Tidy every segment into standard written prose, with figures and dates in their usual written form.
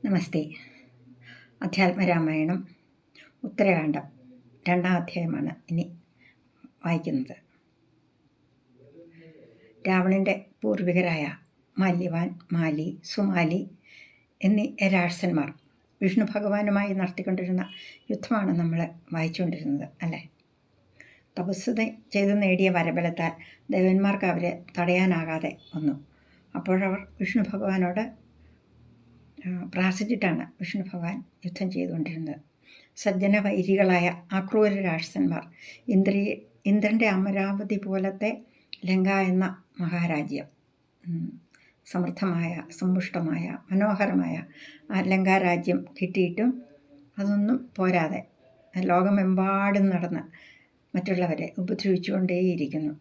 നമസ്തേ. അധ്യാത്മരാമായണം ഉത്തരകാണ്ഡം 2-ാം അധ്യായമാണ് ഇനി വായിക്കുന്നത്. രാവണൻ്റെ പൂർവികരായ മാല്യവാൻ, മാലി, സുമാലി എന്നീ രാക്ഷസന്മാർ വിഷ്ണു ഭഗവാനുമായി നടത്തിക്കൊണ്ടിരുന്ന യുദ്ധമാണ് നമ്മൾ വായിച്ചുകൊണ്ടിരുന്നത്, അല്ലേ? തപസ് ചെയ്ത് നേടിയ വരബലത്താൽ ദേവന്മാർക്ക് അവരെ തടയാനാകാതെ വന്നു. അപ്പോഴവർ വിഷ്ണു ഭഗവാനോട് പ്രാർത്ഥിച്ചിട്ടാണ് വിഷ്ണു ഭഗവാൻ യുദ്ധം ചെയ്തുകൊണ്ടിരുന്നത്. സജ്ജന വൈരികളായ അക്രൂര രാക്ഷസന്മാർ ഇന്ദ്രൻ്റെ അമരാവതി പോലത്തെ ലങ്ക എന്ന മഹാരാജ്യം, സമൃദ്ധമായ, സമ്പുഷ്ടമായ, മനോഹരമായ ആ ലങ്കാരാജ്യം കിട്ടിയിട്ടും അതൊന്നും പോരാതെ ലോകമെമ്പാടും നടന്ന് മറ്റുള്ളവരെ ഉപദ്രവിച്ചുകൊണ്ടേയിരിക്കുന്നു.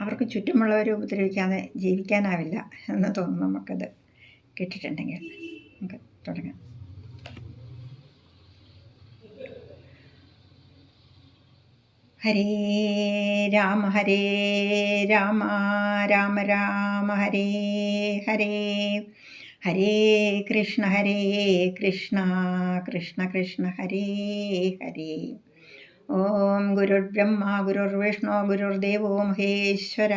അവർക്ക് ചുറ്റുമുള്ളവരെ ഉപദ്രവിക്കാതെ ജീവിക്കാനാവില്ല എന്ന് തോന്നുന്നു. നമുക്കത് കേട്ടിട്ടുണ്ടെങ്കിൽ നമുക്ക് തുടങ്ങാം. ഹരേ രാമ രാമ രാമ ഹരേ ഹരേ, ഹരേ കൃഷ്ണ കൃഷ്ണ കൃഷ്ണ ഹരേ ഹരേ. ഓം ഗുരുർബ്രഹ്മ ഗുരുർവിഷ്ണു ഗുരുർദേവോ മഹേശ്വര,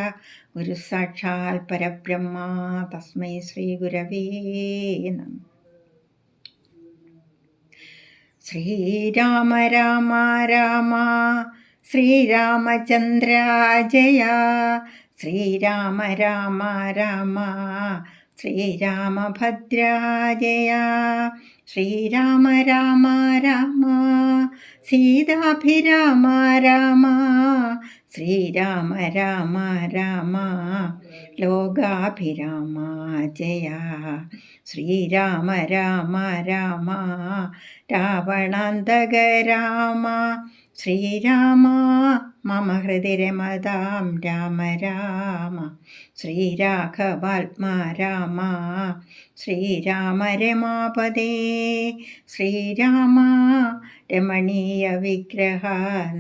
ഗുരു സാക്ഷാൽ പരബ്രഹ്മ, തസ്മൈ ശ്രീ ഗുരവേ നമഃ. ശ്രീരാമ രാമ രാമ ശ്രീരാമചന്ദ്ര ജയ, ശ്രീരാമ രാമ രാമ ശ്രീരാമഭദ്ര ജയ, ശ്രീരാമ രാമ രാമ സീതാഭിരാമ രാമ, ശ്രീരാമ രാമ രാമ ലോകാഭിരാമ ജയ, ശ്രീരാമ രാമ രാമ രാവണാന്തക രാമ, ശ്രീരാമ മമ ഹൃദി രമതാം രാമ രാമ, ശ്രീരാഘവാത്മാ രാമ, ശ്രീരാമ രമാപദേ, ശ്രീരാമ രമണീയ വിഗ്രഹ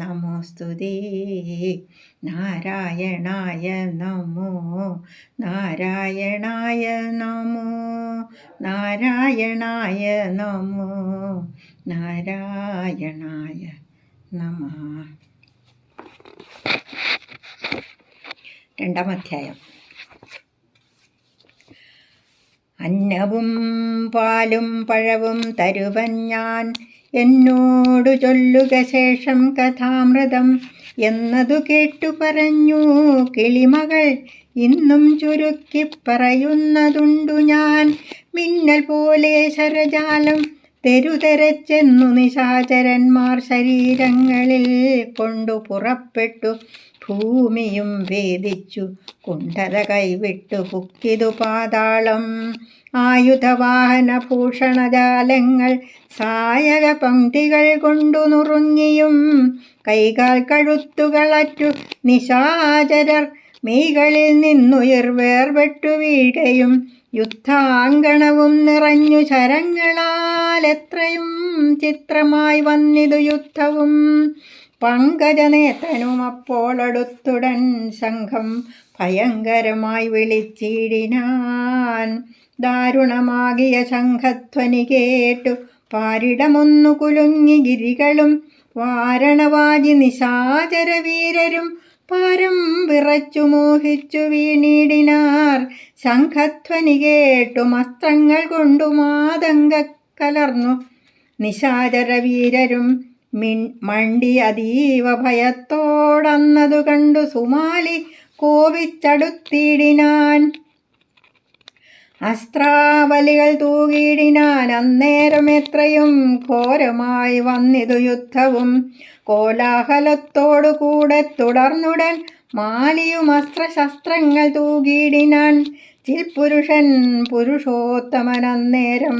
നമോസ്തുതേ, നാരായണായ നമോ നാരായണായ നമോ നാരായണായ നമോ നാരായണായ നമഃ. 2-ാം അധ്യായം. അന്നവും പാലും പഴവും തരുവൻ ഞാൻ, എന്നോടു ചൊല്ലുക ശേഷം കഥാമൃതം എന്നതു കേട്ടു പറഞ്ഞു കിളിമകൾ. ഇന്നും ചുരുക്കി പറയുന്നതുണ്ടു ഞാൻ, മിന്നൽ പോലെ ശരജാലം തെരുതെരച്ചെന്നു നിശാചരന്മാർ ശരീരങ്ങളിൽ കൊണ്ടു പുറപ്പെട്ടു. ഭൂമിയും വേദിച്ചു കുണ്ഠത കൈവിട്ടു പുക്കിതു പാതാളം. ആയുധവാഹന ഭൂഷണജാലങ്ങൾ സായക പംക്തികൾ കൊണ്ടു നുറുങ്ങിയും, കൈകാൽ കഴുത്തുകളറ്റു നിശാചരർ മെയ്കളിൽ നിന്നുയിർ വേർപെട്ടു വീഴുകയും, യുദ്ധാങ്കണവും നിറഞ്ഞു ശരങ്ങളാൽ എത്രയും ചിത്രമായി വന്നിതു യുദ്ധവും. പങ്കജനേത്രനും അപ്പോൾ അടുത്തുടൻ ശംഖം ഭയങ്കരമായി വിളിച്ചിടിനാൻ. ദാരുണമാകിയ ശംഖധ്വനി കേട്ടു പാരിടമൊന്നു കുലുങ്ങി ഗിരികളും, വാരണവാജി നിശാചര വീരരും പാരം വിറച്ചു മോഹിച്ചു വീണിടിനാർ. ശംഖധ്വനി കേട്ടു മസ്ത്രങ്ങൾ കൊണ്ടു മാതങ്ക കലർന്നു നിശാചര വീരരും മണ്ടി അതീവ ഭയത്തോടന്നതു കണ്ടു സുമാലി കോപിച്ചടുത്തിടിനാൻ. അസ്ത്രാവലികൾ തൂകിടിനാൻ. അന്നേരം എത്രയും ഘോരമായി വന്നിതു യുദ്ധവും. കോലാഹലത്തോടു കൂടെ തുടർന്നുടൻ മാലിയും അസ്ത്രശസ്ത്രങ്ങൾ തൂകിടിനാൻ. ചിൽപുരുഷൻ പുരുഷോത്തമൻ അന്നേരം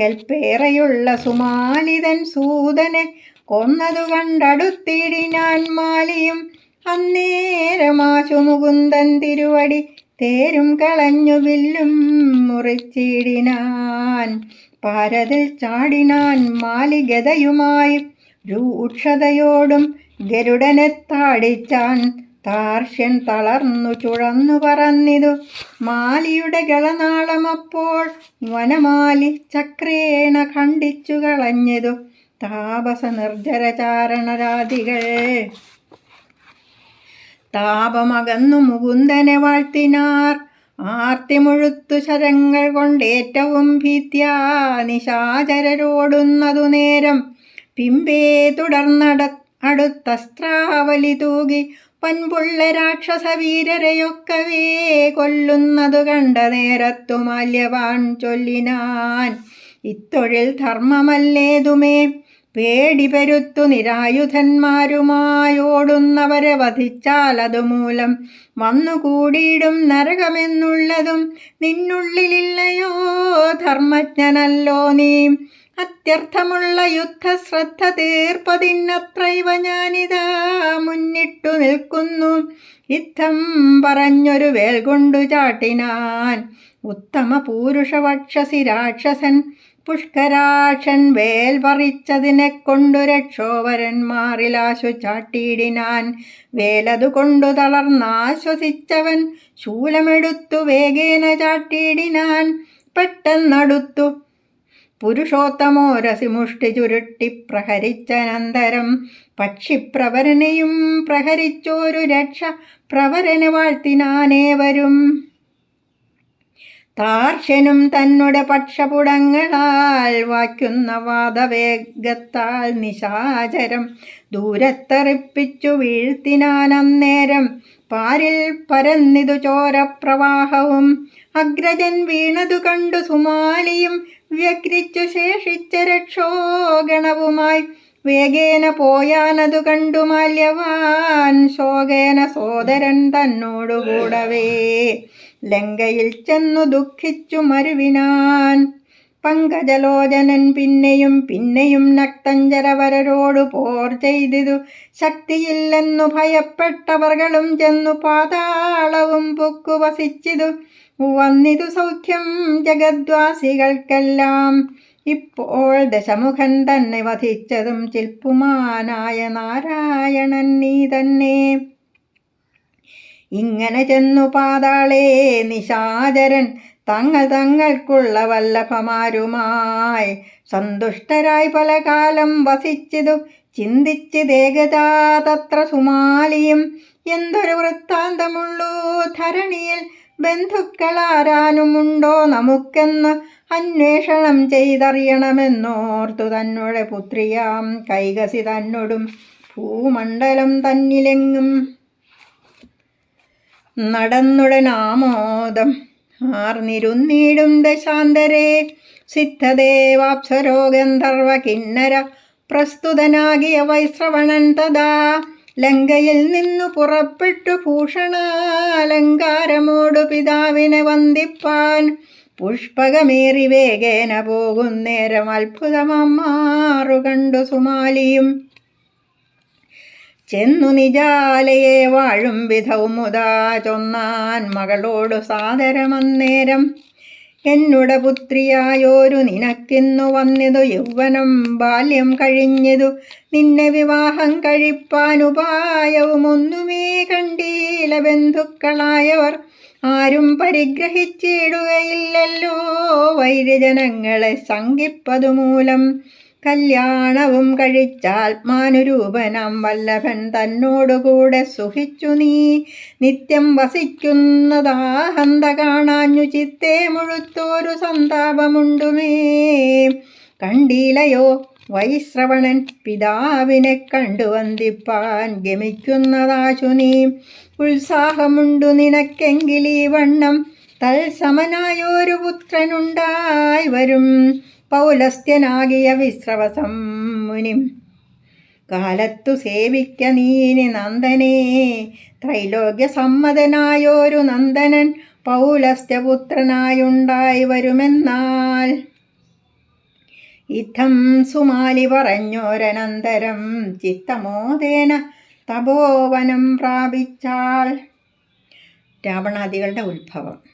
കൽപ്പേറെയുള്ള സുമാലിതൻ സൂതനെ കൊന്നതു കണ്ടടുത്തിടിനാൻ. മാലിയും അന്നേരമാശു മുകുന്ദൻ തിരുവടി തേരും കളഞ്ഞു വില്ലും മുറിച്ചിടിനാൻ. പാരതിൽ ചാടിനാൻ മാലി ഗദയുമായി രൂക്ഷതയോടും ഗരുഡനെ താടിച്ചാൻ. താർഷ്യൻ തളർന്നു ചുഴന്നു പറന്നിതു മാലിയുടെ ഗളനാളമപ്പോൾ വനമാലി ചക്രേണ ഖണ്ഡിച്ചു കളഞ്ഞതു താപസ നിർജ്ജരചാരണരാദികൾ. താപമകന്നു മുകുന്ദനെ വാഴ്ത്തിനാർ ആർത്തിമുഴുത്തു ശരങ്ങൾ കൊണ്ടേറ്റവും ഭീത്യാ നിശാചരരോടുന്നതു നേരം. പിമ്പേ അടുത്തസ്ത്രാവലി തൂകി പൻപുള്ള രാക്ഷസവീരരെയൊക്കവേ കൊല്ലുന്നതു കണ്ട നേരത്തു മാല്യവാൻ ചൊല്ലിനാൻ, ഇത്തൊഴിൽ ധർമ്മമല്ലേതുമേ. പേടി പെരുത്തു നിരായുധന്മാരുമായോടുന്നവരെ വധിച്ചാൽ അതുമൂലം വന്നുകൂടിയിടും നരകമെന്നുള്ളതും നിന്നുള്ളിലില്ലയോ ധർമ്മജ്ഞനല്ലോ നീ. അത്യർത്ഥമുള്ള യുദ്ധശ്രദ്ധ തീർപ്പതിന്നത്രൈവ ഞാനിതാ മുന്നിട്ടു നിൽക്കുന്നു. യുദ്ധം പറഞ്ഞൊരു വേൽ കൊണ്ടു ചാട്ടിനാൻ ഉത്തമ പൂരുഷവക്ഷസി രാക്ഷസൻ. പുഷ്കരാക്ഷൻ വേൽ പറിച്ചതിനെ കൊണ്ടു രക്ഷോവരന്മാരിലാശു ചാട്ടിയിടിനാൻ. വേലതു കൊണ്ടു തളർന്നാശ്വസിച്ചവൻ ശൂലമെടുത്തു വേഗേന ചാട്ടിയിടിനാൻ. പെട്ടെന്നടുത്തു പുരുഷോത്തമോരസി മുഷ്ടി ചുരുട്ടി പ്രഹരിച്ചനന്തരം പക്ഷിപ്രവരനെയും പ്രഹരിച്ചോരു രക്ഷ പ്രവരനെ വാഴ്ത്തിനാനേവരും. താർഷ്യനും തന്നുടെ പക്ഷപുടങ്ങളാൽ വായ്ക്കുന്ന വാദവേഗത്താൽ നിശാചരം ദൂരത്തെറിപ്പിച്ചു വീഴ്ത്തിനാനന്നേരം. പാരിൽ പരന്നിതു ചോരപ്രവാഹവും അഗ്രജൻ വീണതു കണ്ടു സുമാലിയും വ്യഗ്രിച്ചു ശേഷിച്ച രക്ഷോഗണവുമായി വേഗേന പോയാനതു കണ്ടു മാല്യവാൻ ശോകേന സോദരൻ തന്നോടുകൂടവേ ലങ്കയിൽ ചെന്നു ദുഃഖിച്ചു മരുവിനാൻ. പങ്കജലോചനൻ പിന്നെയും നക്തഞ്ചരവരരോടു പോർ ചെയ്തിതു ശക്തിയില്ലെന്നു ഭയപ്പെട്ടവർകളും ചെന്നു പാതാളവും പൊക്കു വസിച്ചിതു. വന്നിതു സൗഖ്യം ജഗദ്വാസികൾക്കെല്ലാം. ഇപ്പോൾ ദശമുഖൻ തന്നെ വധിച്ചതും ചിൽപ്പുമാനായ നാരായണൻ നീ തന്നെ. ഇങ്ങനെ ചെന്നു പാതാളേ നിശാചരൻ തങ്ങൾക്കുള്ള വല്ലഭമാരുമായി സന്തുഷ്ടരായി പല കാലം വസിച്ചിതു. ചിന്തിച്ചിതേകതാ തത്ര സുമാലിയും, എന്തൊരു വൃത്താന്തമുള്ളൂ ധരണിയിൽ, ബന്ധുക്കളാരാനുമുണ്ടോ നമുക്കെന്ന് അന്വേഷണം ചെയ്തറിയണമെന്നോർത്തു തന്നുടെ പുത്രിയാം കൈകസി തന്നോടും ഭൂമണ്ഡലം തന്നിലെങ്ങും നടന്നുടനാമോദം ആർന്നിരുന്നീടും ദശാന്തരേ. സിദ്ധദേവാപ്സരോ ഗന്ധർവ കിന്നര പ്രസ്തുതനാകിയ വൈശ്രവണൻ തഥാ ലങ്കയിൽ നിന്നു പുറപ്പെട്ടു ഭൂഷണാലങ്കാരമോടു പിതാവിനെ വന്ദിപ്പാൻ. പുഷ്പകമേറി വേഗേന പോകുന്നേരം അത്ഭുതമാറു കണ്ടു സുമാലിയും. ചെന്നു നിജാലയെ വാഴും വിധവും മുതാ ചൊന്നാൻ മകളോടു സാദരമന്നേരം. എന്നുടെ പുത്രിയായോരു നിനക്കിന്നു വന്നിതു യൗവനം ബാല്യം കഴിഞ്ഞതു. നിന്നെ വിവാഹം കഴിപ്പാനുപായവും ഒന്നുമേ കണ്ടീല ബന്ധുക്കളായവർ. ആരും പരിഗ്രഹിച്ചിടുകയില്ലല്ലോ വൈര്യജനങ്ങളെ ശങ്കിപ്പതുമൂലം. കല്യാണവും കഴിച്ചാത്മാനുരൂപനാം വല്ലഭൻ തന്നോടുകൂടെ സുഖിച്ചു നീ നിത്യം വസിക്കുന്നതാഹന്ത കാണാഞ്ഞു ചിത്തേ മുഴുത്തോരു സന്താപമുണ്ടുമേ. കണ്ടീലയോ വൈശ്രവണൻ പിതാവിനെ കണ്ടു വന്ദിപ്പാൻ ഗമിക്കുന്നതാശു നീ. ഉത്സാഹമുണ്ടു നിനക്കെങ്കിലീ വണ്ണം തൽസമനായൊരു പുത്രനുണ്ടായി വരും. പൗലസ്ത്യനാകിയ വിശ്രവസം മുനിം കാലത്തു സേവിക്ക നീനി നന്ദനേ. ത്രൈലോക്യ സമ്മതനായൊരു നന്ദനൻ പൗലസ്ത്യപുത്രനായുണ്ടായി വരുമെന്നാൽ. ഇത്തം സുമാലി പറഞ്ഞോരനന്തരം ചിത്തമോദേന തപോവനം പ്രാപിച്ചാൾ. രാവണാദികളുടെ ഉത്ഭവം.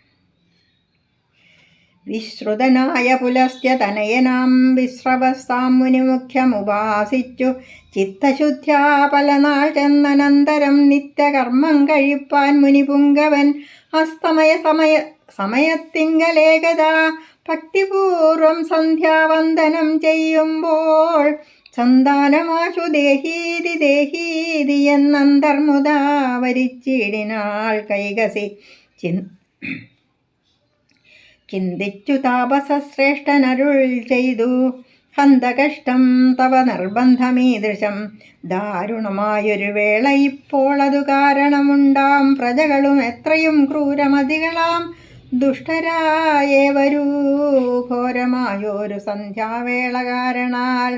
വിശ്രുതനായ പുലസ്ത്യ തനയനാം വിശ്രവസ്താം മുനിമുഖ്യമുപാസിച്ചു ചിത്തശുദ്ധ്യാ പല നാൾ ചെന്നനന്തരം നിത്യകർമ്മം കഴിപ്പാൻ മുനിപുങ്കവൻ സമയത്തിങ്കലേകതാ ഭക്തിപൂർവം സന്ധ്യാവന്ദനം ചെയ്യുമ്പോൾ സന്താനമാശു ദേഹീതി എന്നന്തർമുദാ വരിച്ചിടിനാൾ കൈകസി ചിന്തിച്ചു താപസശ്രേഷ്ഠനരുൾ ചെയ്തു ഹന്തകഷ്ടം തവ നിർബന്ധമീദൃശം ദാരുണമായൊരു വേള ഇപ്പോൾ അതു കാരണമുണ്ടാം പ്രജകളും എത്രയും ക്രൂരമതികളാം ദുഷ്ടരായേവരൂ ഘോരമായൊരു സന്ധ്യാവേള കാരണാൽ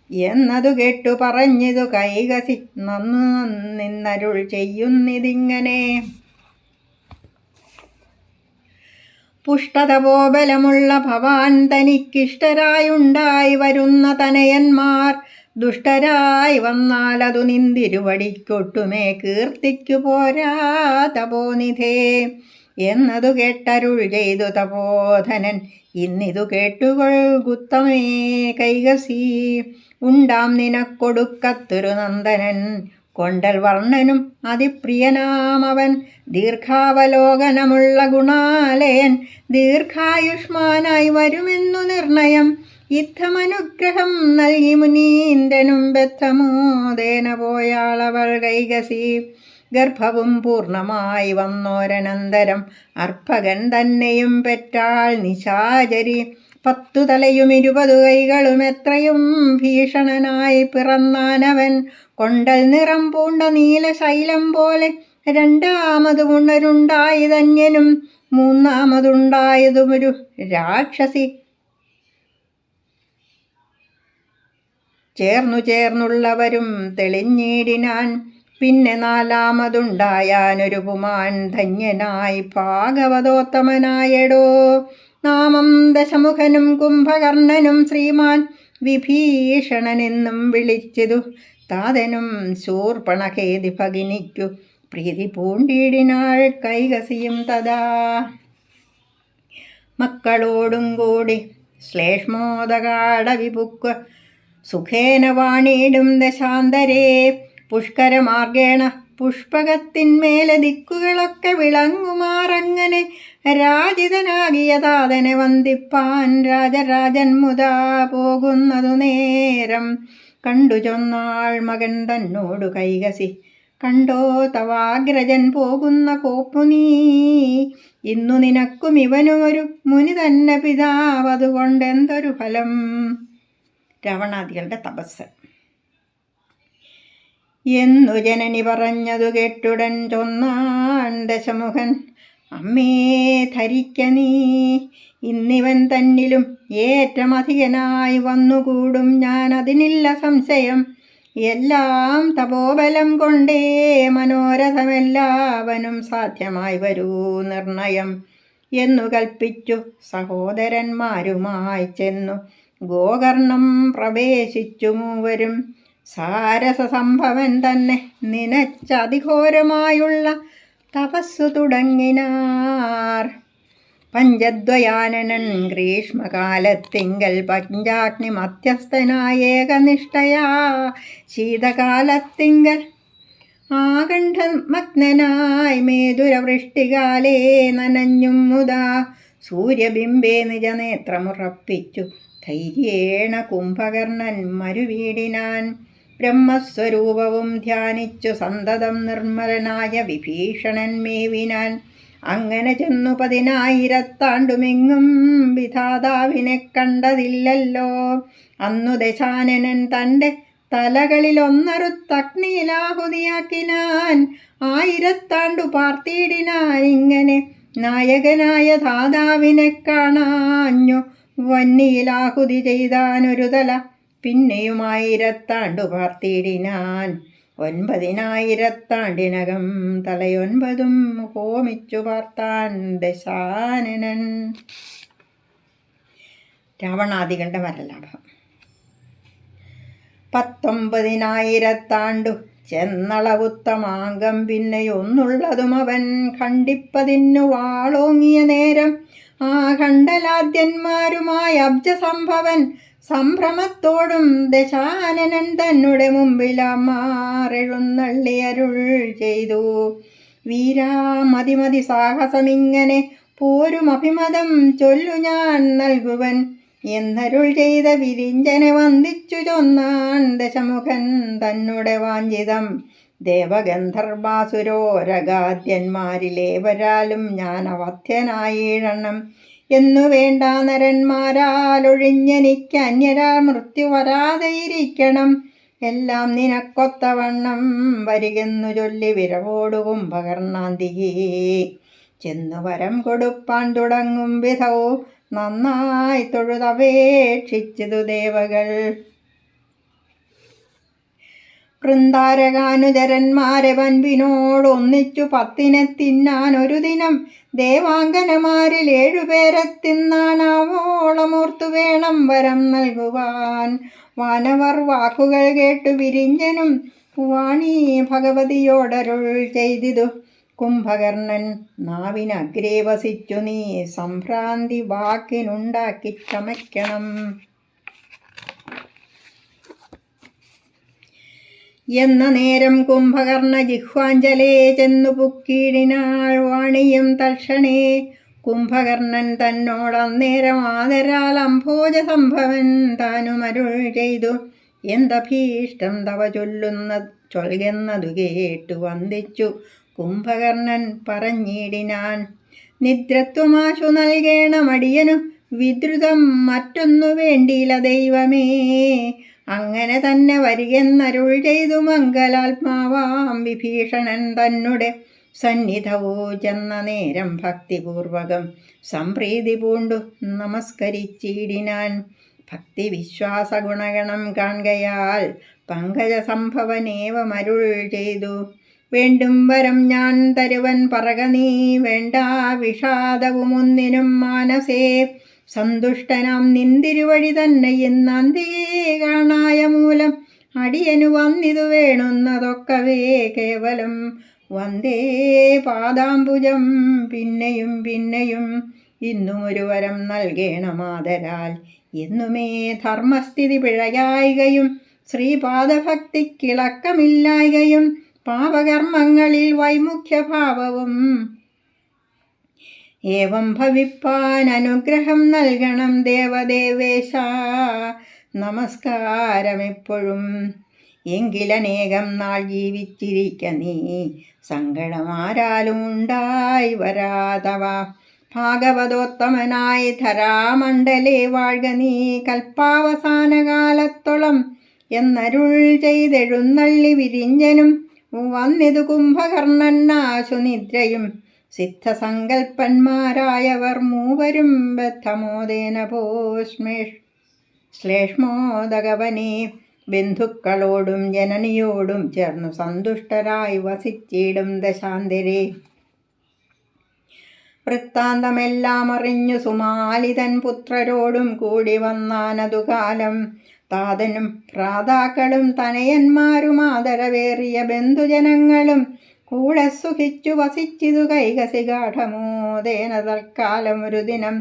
എന്നതു കേട്ടു പറഞ്ഞിതു കൈകസി നിന്നരുൾ ചെയ്യുന്നിതിങ്ങനെ പുഷ്ടതപോബലമുള്ള ഭവാൻ തനിക്കിഷ്ടരായുണ്ടായി വരുന്ന തനയന്മാർ ദുഷ്ടരായി വന്നാൽ അതു നിന്തിരുവടിക്കൊട്ടുമേ കീർത്തിക്കു പോരാ തപോനിധേ എന്നതു കേട്ടരുൾ ചെയ്തു തപോധനൻ ഇന്നിതു കേട്ടുകൊൾ ഗുത്തമേ കൈകസി ഉണ്ടാം നിനക്കൊടുക്കത്തൊരു നന്ദനൻ കൊണ്ടൽ വർണ്ണനും അതിപ്രിയനാമവൻ ദീർഘാവലോകനമുള്ള ഗുണാലയൻ ദീർഘായുഷ്മാനായി വരുമെന്നു നിർണയം യുദ്ധമനുഗ്രഹം നൽകി മുനീന്ദ്രനും ബദ്ധമോദേന പോയാളവൾ കൈകസി ഗർഭവും പൂർണ്ണമായി വന്നോരനന്തരം അർഭകൻ തന്നെയും പെറ്റാൾ നിശാചരി 10 തലയും 20 കൈകളും എത്രയും ഭീഷണനായി പിറന്നാനവൻ കൊണ്ടൽ നിറം പൂണ്ട നീലശൈലം പോലെ രണ്ടാമതുമുണരുണ്ടായി ധന്യനും മൂന്നാമതുണ്ടായതുമൊരു രാക്ഷസി ചേർന്നുള്ളവരും തെളിഞ്ഞിടിനാൻ പിന്നെ 4ാമതുണ്ടായാനൊരു പുമാൻ ധന്യനായി ഭാഗവതോത്തമനായടോ നാമം ദശമുഖനും കുംഭകർണനും ശ്രീമാൻ വിഭീഷണനെന്നും വിളിച്ചതു താതനും ശൂർപ്പണഖേതി ഭഗിനിക്കു പ്രീതി പൂണ്ടിടിനാൾ കൈകസിയും തഥാ മക്കളോടും കൂടി ശ്ലേഷ്മോദകാടവിപുക്ക സുഖേന വാണിയിടും ദശാന്തരേ പുഷ്കരമാർഗേണ പുഷ്പകത്തിന്മേലെ ദിക്കുകളൊക്കെ വിളങ്ങുമാറങ്ങനെ രാജിതനാകിയ താതനെ വന്ദിപ്പാൻ രാജരാജൻ മുതാ പോകുന്നതു നേരം കണ്ടു ചൊന്നാൾ മകൻ തന്നോടു കൈകസി കണ്ടോ തവാഗ്രജൻ പോകുന്ന കോപ്പു നീ ഇന്നു നിനക്കും ഇവനുമൊരു മുനി തന്നെ പിതാവ് അതുകൊണ്ടെന്തൊരു ഫലം. രാവണാദികളുടെ തപസ്. എന്നു ജനനി പറഞ്ഞതു കേട്ടുടൻ ചൊന്നാൻ ദശമുഖൻ അമ്മേ ധരിക്ക നീ ഇന്നിവൻ തന്നിലും ഏറ്റമധികനായി വന്നുകൂടും ഞാൻ അതിനില്ല സംശയം. എല്ലാം തപോബലം കൊണ്ടേ മനോരഥമെല്ലാവനും സാധ്യമായി വരൂ നിർണയം എന്നു കൽപ്പിച്ചു സഹോദരന്മാരുമായി ചെന്നു ഗോകർണം പ്രവേശിച്ചു മൂവരും. സാരസസംഭവൻ തന്നെ നിനച്ചതിഘോരമായുള്ള തപസ്സു തുടങ്ങിനാർ. പഞ്ചദ്വയാനനൻ ഗ്രീഷ്മകാലത്തിങ്കൽ പഞ്ചാഗ്നി മധ്യസ്ഥനായേകനിഷ്ഠയാ ശീതകാലത്തിങ്കൽ ആകണ്ഠമഗ്നനായി മേധുരവൃഷ്ടികാലേ നനഞ്ഞും മുതാ സൂര്യബിംബേ നിജനേത്രമുറപ്പിച്ചു ധൈര്യേണ കുംഭകർണൻ മരുവീടിനാൻ. ബ്രഹ്മസ്വരൂപവും ധ്യാനിച്ചു സന്തതം നിർമ്മലനായ വിഭീഷണൻ മേവിനാൻ. അങ്ങനെ ചെന്നു 10,000 വിധാതാവിനെ കണ്ടതില്ലല്ലോ. അന്നു ദശാനനൻ തൻ്റെ തലകളിലൊന്നറുത്തഗ്നിയിലാഹുതിയാക്കിനാൻ. 1000 പാർത്തിയിടിനാൻ. ഇങ്ങനെ നായകനായ ധാതാവിനെ കാണാഞ്ഞു വന്നിയിലാഹുതി ചെയ്താനൊരു തല. പിന്നെയും 1000 പാർത്തിയിടിനാൻ. 9,000 തലയൊൻപതും ഹോമിച്ചു പാർത്താൻ ദശാനനൻ. രാവണാദികളുടെ വരലാഭം. 19,000 ചെന്നളവുത്തമാങ്കം പിന്നെയൊന്നുള്ളതും അവൻ ഖണ്ഡിപ്പതിന്നു വാളോങ്ങിയ നേരം ആ ഖണ്ഡലാദ്യന്മാരുമായ അബ്ജസംഭവൻ സംഭ്രമത്തോടും ദശാനനൻ തന്നുടെ മുമ്പിലമാറെഴുന്നള്ളി അരുൾ ചെയ്തു. വീരാ മതി സാഹസമിങ്ങനെ പോരും അഭിമതം ചൊല്ലു ഞാൻ നൽകുവൻ എന്നരുൾ ചെയ്ത വിരിഞ്ചനെ വന്ദിച്ചു ചൊന്നാൻ ദശമുഖൻ തന്നുടെ വാഞ്ചിതം. ദേവഗന്ധർവാസുരോരഗാദ്യന്മാരിലേവരാലും ഞാൻ അവധ്യനായിടണം എന്നു വേണ്ട നരന്മാരാലൊഴിഞ്ഞെനിക്ക് അന്യരാ മൃത്യു വരാതെയിരിക്കണം. എല്ലാം നിനക്കൊത്തവണ്ണം വരികെന്നു ചൊല്ലി വിരവോടു കുംഭകർണാന്തികേ ചെന്നു വരം കൊടുപ്പാൻ തുടങ്ങും വിധവും നന്നായി തൊഴുതപേക്ഷിച്ചതു ദേവകൾ. വൃന്ദാരകാനുചരന്മാരെ വൻപിനോടൊന്നിച്ചു 10 തിന്നാൻ ഒരു ദിനം ദേവാംഗനമാരിൽ 7 പേരെ തിന്നാനാവോളമോർത്തു വേണം വരം നൽകുവാൻ. വാനവർ വാക്കുകൾ കേട്ടു വിരിഞ്ചനും വാണി ഭഗവതിയോടരുൾ ചെയ്തിതു. കുംഭകർണൻ നാവിനഗ്രേ വസിച്ചു നീ സംഭ്രാന്തി വാക്കിനുണ്ടാക്കി ക്ഷമിക്കണം എന്ന നേരം കുംഭകർണ ജിഹ്വാഞ്ജലേ ചെന്നു പുക്കീടിനാൾ വാണിയും തൽക്ഷണേ. കുംഭകർണൻ തന്നോടന്നേരം ആദരാൽ അംഭോജ സംഭവൻ താനുമരുൾ ചെയ്തു. എന്തഭീഷ്ടം തവ ചൊൽകുന്നതു കേട്ടു വന്ദിച്ചു കുംഭകർണൻ പറഞ്ഞിടിനാൻ. നിദ്രത്വമാശു നൽകേണമടിയനു വിദ്രുതം മറ്റൊന്നു വേണ്ടിയില്ല ദൈവമേ. അങ്ങനെ തന്നെ വരികെന്നരുൾ ചെയ്തു മംഗലാത്മാവാം വിഭീഷണൻ തന്നുടെ സന്നിധവോ ചെന്ന നേരം ഭക്തിപൂർവകം സംപ്രീതി പൂണ്ടു നമസ്കരിച്ചിടിനാൻ. ഭക്തി വിശ്വാസ ഗുണഗണം കാൺകയാൽ പങ്കജ സംഭവനേവമരുൾ ചെയ്തു. വേണ്ടും വരം ഞാൻ തരുവൻ പറക നീ വേണ്ട വിഷാദവുമൊന്നിനും മാനസേ. സന്തുഷ്ടനാം നിന്തിരുവഴി തന്നെ ഇന്നന്തികേ കാണായ മൂലം അടിയനു വന്നിതു വേണുന്നതൊക്കവേ കേവലം വന്ദേ പാദാംബുജം. പിന്നെയും പിന്നെയും ഇന്നുമൊരു വരം നൽകേണമാദരാൽ എന്നുമേ ധർമ്മസ്ഥിതി പിഴയായികയും ശ്രീപാദഭക്തിക്കിളക്കമില്ലായികയും പാപകർമ്മങ്ങളിൽ വൈമുഖ്യഭാവവും ഏവം ഭവിപ്പാൻ അനുഗ്രഹം നൽകണം ദേവദേവേശ. നമസ്കാരമെപ്പോഴും. എങ്കിലനേകം നാൾ ജീവിച്ചിരിക്ക നീ സങ്കടമാരാലും ഉണ്ടായി വരാതവ. ഭാഗവതോത്തമനായി ധരാമണ്ഡലേ വാഴ്ക നീ കൽപ്പാവസാനകാലത്തോളം എന്നരുൾ ചെയ്തെഴുന്നള്ളി വിരിഞ്ചനും വന്നിതു കുംഭകർണനാശു നിദ്രയും. സിദ്ധസങ്കൽപ്പന്മാരായവർ മൂവരും ബദ്ധമോദേന ശ്ലേഷ്മോദകവനെ ബന്ധുക്കളോടും ജനനിയോടും ചേർന്നു സന്തുഷ്ടരായി വസിച്ചിടും ദശാന്തരെ. വൃത്താന്തമെല്ലാം അറിഞ്ഞു സുമാലിതൻ പുത്രരോടും കൂടി വന്നാനതുകാലം. താതനും ഭ്രാതാക്കളും തനയന്മാരും ആദരവേറിയ ബന്ധുജനങ്ങളും കൂടെ സുഖിച്ചു വസിച്ചിതു കൈകസി ഗാഠമോദേന തൽക്കാലം ഒരു ദിനം.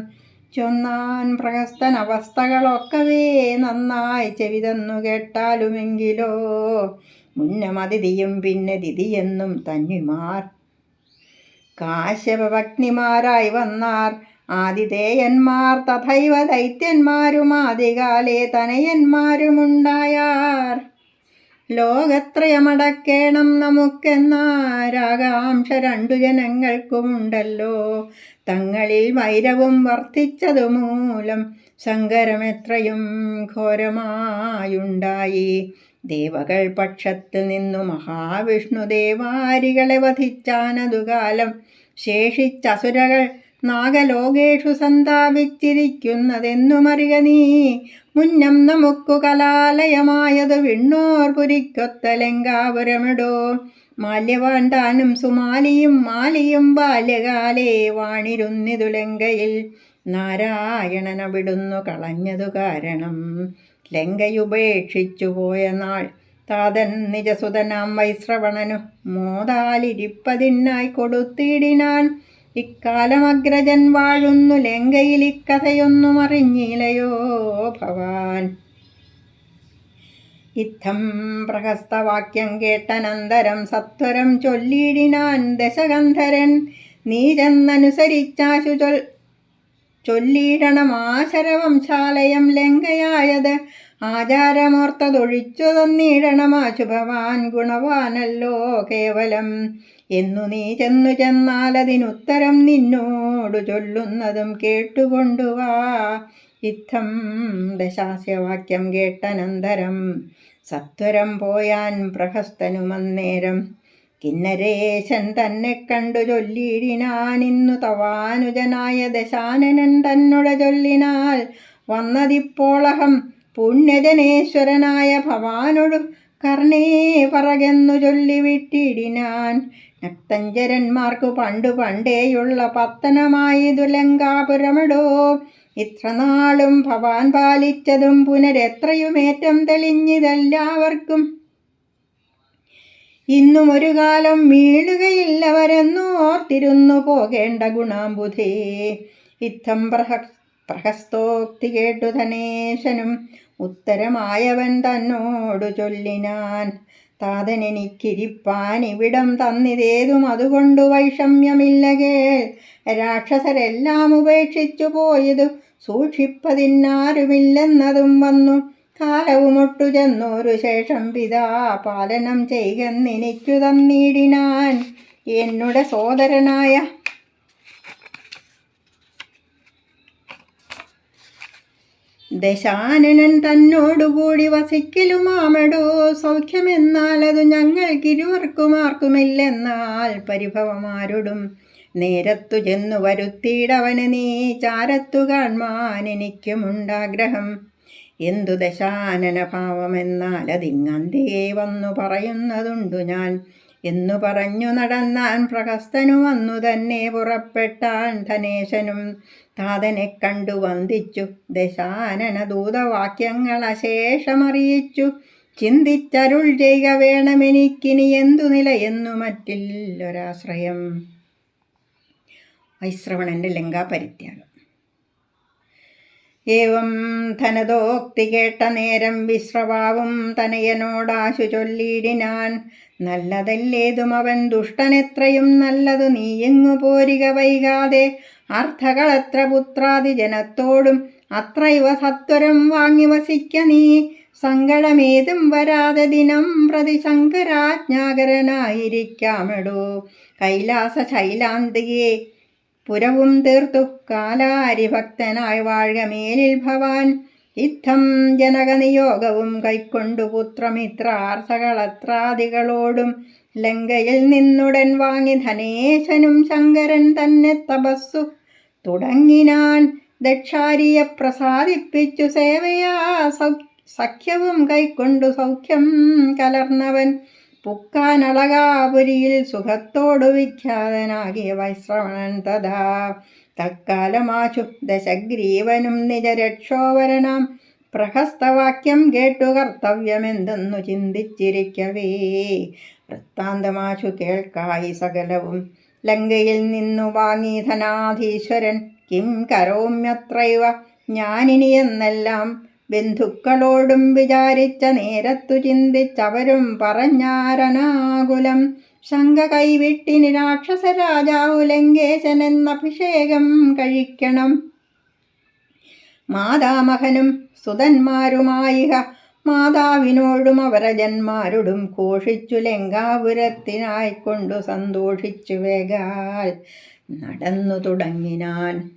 ചൊന്നാൻ പ്രഹസ്തൻ അവസ്ഥകളൊക്കവേ നന്നായി ചെവിതന്നു കേട്ടാലുമെങ്കിലോ മുന്നമതിഥിയും പിന്നെ ദിതിയെന്നും തന്വിമാർ കാശ്യപഭഗ്നിമാരായി വന്നാർ. ആതിഥേയന്മാർ തഥൈവ ദൈത്യന്മാരും ആദികാലേ തനയന്മാരുമുണ്ടായാർ. ലോകത്രയമടക്കേണം നമുക്കെന്നാരാകാംക്ഷ 2 ജനങ്ങൾക്കുമുണ്ടല്ലോ. തങ്ങളിൽ വൈരവും വർദ്ധിച്ചതു മൂലം സങ്കരമെത്രയും ഘോരമായുണ്ടായി. ദേവകൾ പക്ഷത്തിൽ നിന്നു മഹാവിഷ്ണു ദേവാരികളെ വധിച്ചാനതുകാലം. ശേഷിച്ചസുരകൾ നാഗലോകേഷു സന്താപിച്ചിരിക്കുന്നതെന്നുമറിക നീ. മുന്നം നമുക്കു കലാലയമായതു വിണ്ണോർ പുരിക്കൊത്ത ലങ്കാപുരമിടോ. മാല്യവാൻ താനും സുമാലിയും മാലിയും ബാല്യകാലേ വാണിരുന്നിതു ലങ്കയിൽ. നാരായണനവിടുന്നു കളഞ്ഞതു കാരണം ലങ്കയുപേക്ഷിച്ചു പോയ നാൾ. താതൻ നിജസുതനാം വൈശ്രവണനു മോതാലിരിപ്പതിനായി കൊടുത്തിടിനാൻ. ഇക്കാലമഗ്രജൻ വാഴുന്നു ലങ്കയിൽ ഇക്കഥയൊന്നും അറിഞ്ഞില്ലയോ ഭവാൻ. ഇത്തം പ്രഹസ്തവാക്യം കേട്ടനന്തരം സത്വരം ചൊല്ലിയിടിനാൻ ദശകന്ധരൻ. നീ ചെന്നനുസരിച്ചാശു ചൊല്ലിയിടണമാശരവംശാലയം ലങ്കയായത്. ആചാരമോർത്തതൊഴിച്ചു തന്നിടണമാശു ഭവാൻ ഗുണവാനല്ലോ കേവലം. എന്നു നീ ചെന്നാലതിനുത്തരം നിന്നോടു ചൊല്ലുന്നതും കേട്ടുകൊണ്ടുവാ. ഇത്തം ദശാസ്യവാക്യം കേട്ടനന്തരം സത്വരം പോയാൻ പ്രഹസ്തനുമന്നേരം. കിന്നരേശൻ തന്നെ കണ്ടു ചൊല്ലിയിടിനാനിന്നു തവാനുജനായ ദശാനനൻ തന്നോട് ചൊല്ലിനാൽ വന്നതിപ്പോളഹം പുണ്യജനേശ്വരനായ ഭവാനോടു കർണേ പറകെന്നു ചൊല്ലിവിട്ടിടിനാൻ. നക്തഞ്ചരന്മാർക്കു പണ്ടേയുള്ള പത്തനമായതു ലങ്കാപുരമിടോ. ഇത്ര നാളും ഭവാൻ പാലിച്ചതും പുനരെത്രയുമേറ്റം തെളിഞ്ഞിതെല്ലാവർക്കും. ഇന്നും ഒരു കാലം വീഴുകയില്ലവരെന്നോർത്തിരുന്നു പോകേണ്ട ഗുണാംബുധേ. ഇത്തം പ്രഹസ്തോക്തി കേട്ടു ധനേശനും ഉത്തരമായവൻ തന്നോടു ചൊല്ലിനാൻ. താതനെനിക്കിരിപ്പാൻ ഇവിടം തന്നിതേതും അതുകൊണ്ടു വൈഷമ്യമില്ല കേൾ. രാക്ഷസരെല്ലാം ഉപേക്ഷിച്ചു പോയതു സൂക്ഷിപ്പതിന്നാരുമില്ലെന്നതും വന്നു. കാലവുമൊട്ടു ചെന്നോരു ശേഷം പിതാ പാലനം ചെയ്തെന്നെനിക്കു തന്നിടിനാൻ. എന്നുടെ സോദരനായ ദശാനനൻ തന്നോടുകൂടി വസിക്കലുമാമെടോ. സൗഖ്യമെന്നാൽ അതു ഞങ്ങൾക്കിരുവർക്കുമാർക്കുമില്ലെന്നാൽ പരിഭവമാരോടും നേരത്തു ചെന്നു വരുത്തിയിടവന് നീ ചാരത്തു കാൺമാൻ എനിക്കുമുണ്ടാഗ്രഹം. എന്തു ദശാനന ഭാവമെന്നാൽ അതിങ്ങന്തേ വന്നു പറയുന്നതുണ്ടു ഞാൻ. എന്നു പറഞ്ഞു നടന്നാൻ പ്രഹസ്തനു വന്നു തന്നെ പുറപ്പെട്ടാൻ ധനേശനും. താതനെ കണ്ടു വന്ദിച്ചു ദശാനന ദൂതവാക്യങ്ങളശേഷമറിയിച്ചു. ചിന്തിച്ചരുൾ ചെയ്യുക വേണമെനിക്കിനി എന്തു നിലയെന്നു മറ്റില്ലൊരാശ്രയം. വൈശ്രവണന്റെ ലങ്കാപരിത്യാഗം. ഏവം ധനതോക്തി കേട്ട നേരം വിശ്രവാവും തനയനോടാശു ചൊല്ലിയിടിനാൻ. നല്ലതല്ലേതും അവൻ ദുഷ്ടനെത്രയും നല്ലതു നീയെങ്ങു പോരിക വൈകാതെ. അർത്ഥകളത്ര പുത്രാദി ജനത്തോടും അത്രൈവ സത്വരം വാങ്ങി വസിക്ക നീ. സങ്കടമേതും വരാതെ ദിനം പ്രതി ശങ്കരാജ്ഞാകരനായിരിക്കാമെടോ. കൈലാസ ശൈലാന്തികെ പുരവും തീർത്തു കാലാരിഭക്തനായി വാഴ്ക മേലിൽ ഭവാൻ. ഇത്തം ജനകനിയോഗവും കൈക്കൊണ്ടു പുത്രമിത്രാർത്ഥകളത്രാദികളോടും ലങ്കയിൽ നിന്നുടൻ വാങ്ങി ധനേശനും ശങ്കരൻ തന്നെ തപസ്സു തുടങ്ങിനാൻ. ദക്ഷാരിയെ പ്രസാദിപ്പിച്ചു സേവയാ സഖ്യവും കൈക്കൊണ്ടു സൗഖ്യം കലർന്നവൻ. പുക്കാനളകാപുരിയിൽ സുഖത്തോടു വിഖ്യാതനാകിയ വൈശ്രവണൻ തഥാ. തൽക്കാലമാശു ദശഗ്രീവനും നിജരക്ഷോവരനാം പ്രഹസ്തവാക്യം കേട്ടു കർത്തവ്യമെന്തെന്നു ചിന്തിച്ചിരിക്കവേ വൃത്താന്തമാശു കേൾക്കായി സകലവും. ലങ്കയിൽ നിന്നു വാങ്ങി ധനാധീശ്വരൻ കിം കരോമ്യത്രൈവ ഞാനിനിയെന്നെല്ലാം ബന്ധുക്കളോടും വിചാരിച്ച നേരത്തു ചിന്തിച്ചവരും പറഞ്ഞാരനാകുലം. ശങ്ക കൈവിട്ടിനി രാക്ഷസരാജാവു ലങ്കേശനെന്നഭിഷേകം കഴിക്കണം. മാതാമഹനും സുതന്മാരുമായിഹ മാതാവിനോടും അവരജന്മാരോടും ഘോഷിച്ചു ലങ്കാപുരത്തിനായിക്കൊണ്ടു സന്തോഷിച്ചു വേഗാൽ നടന്നു തുടങ്ങിനാൻ.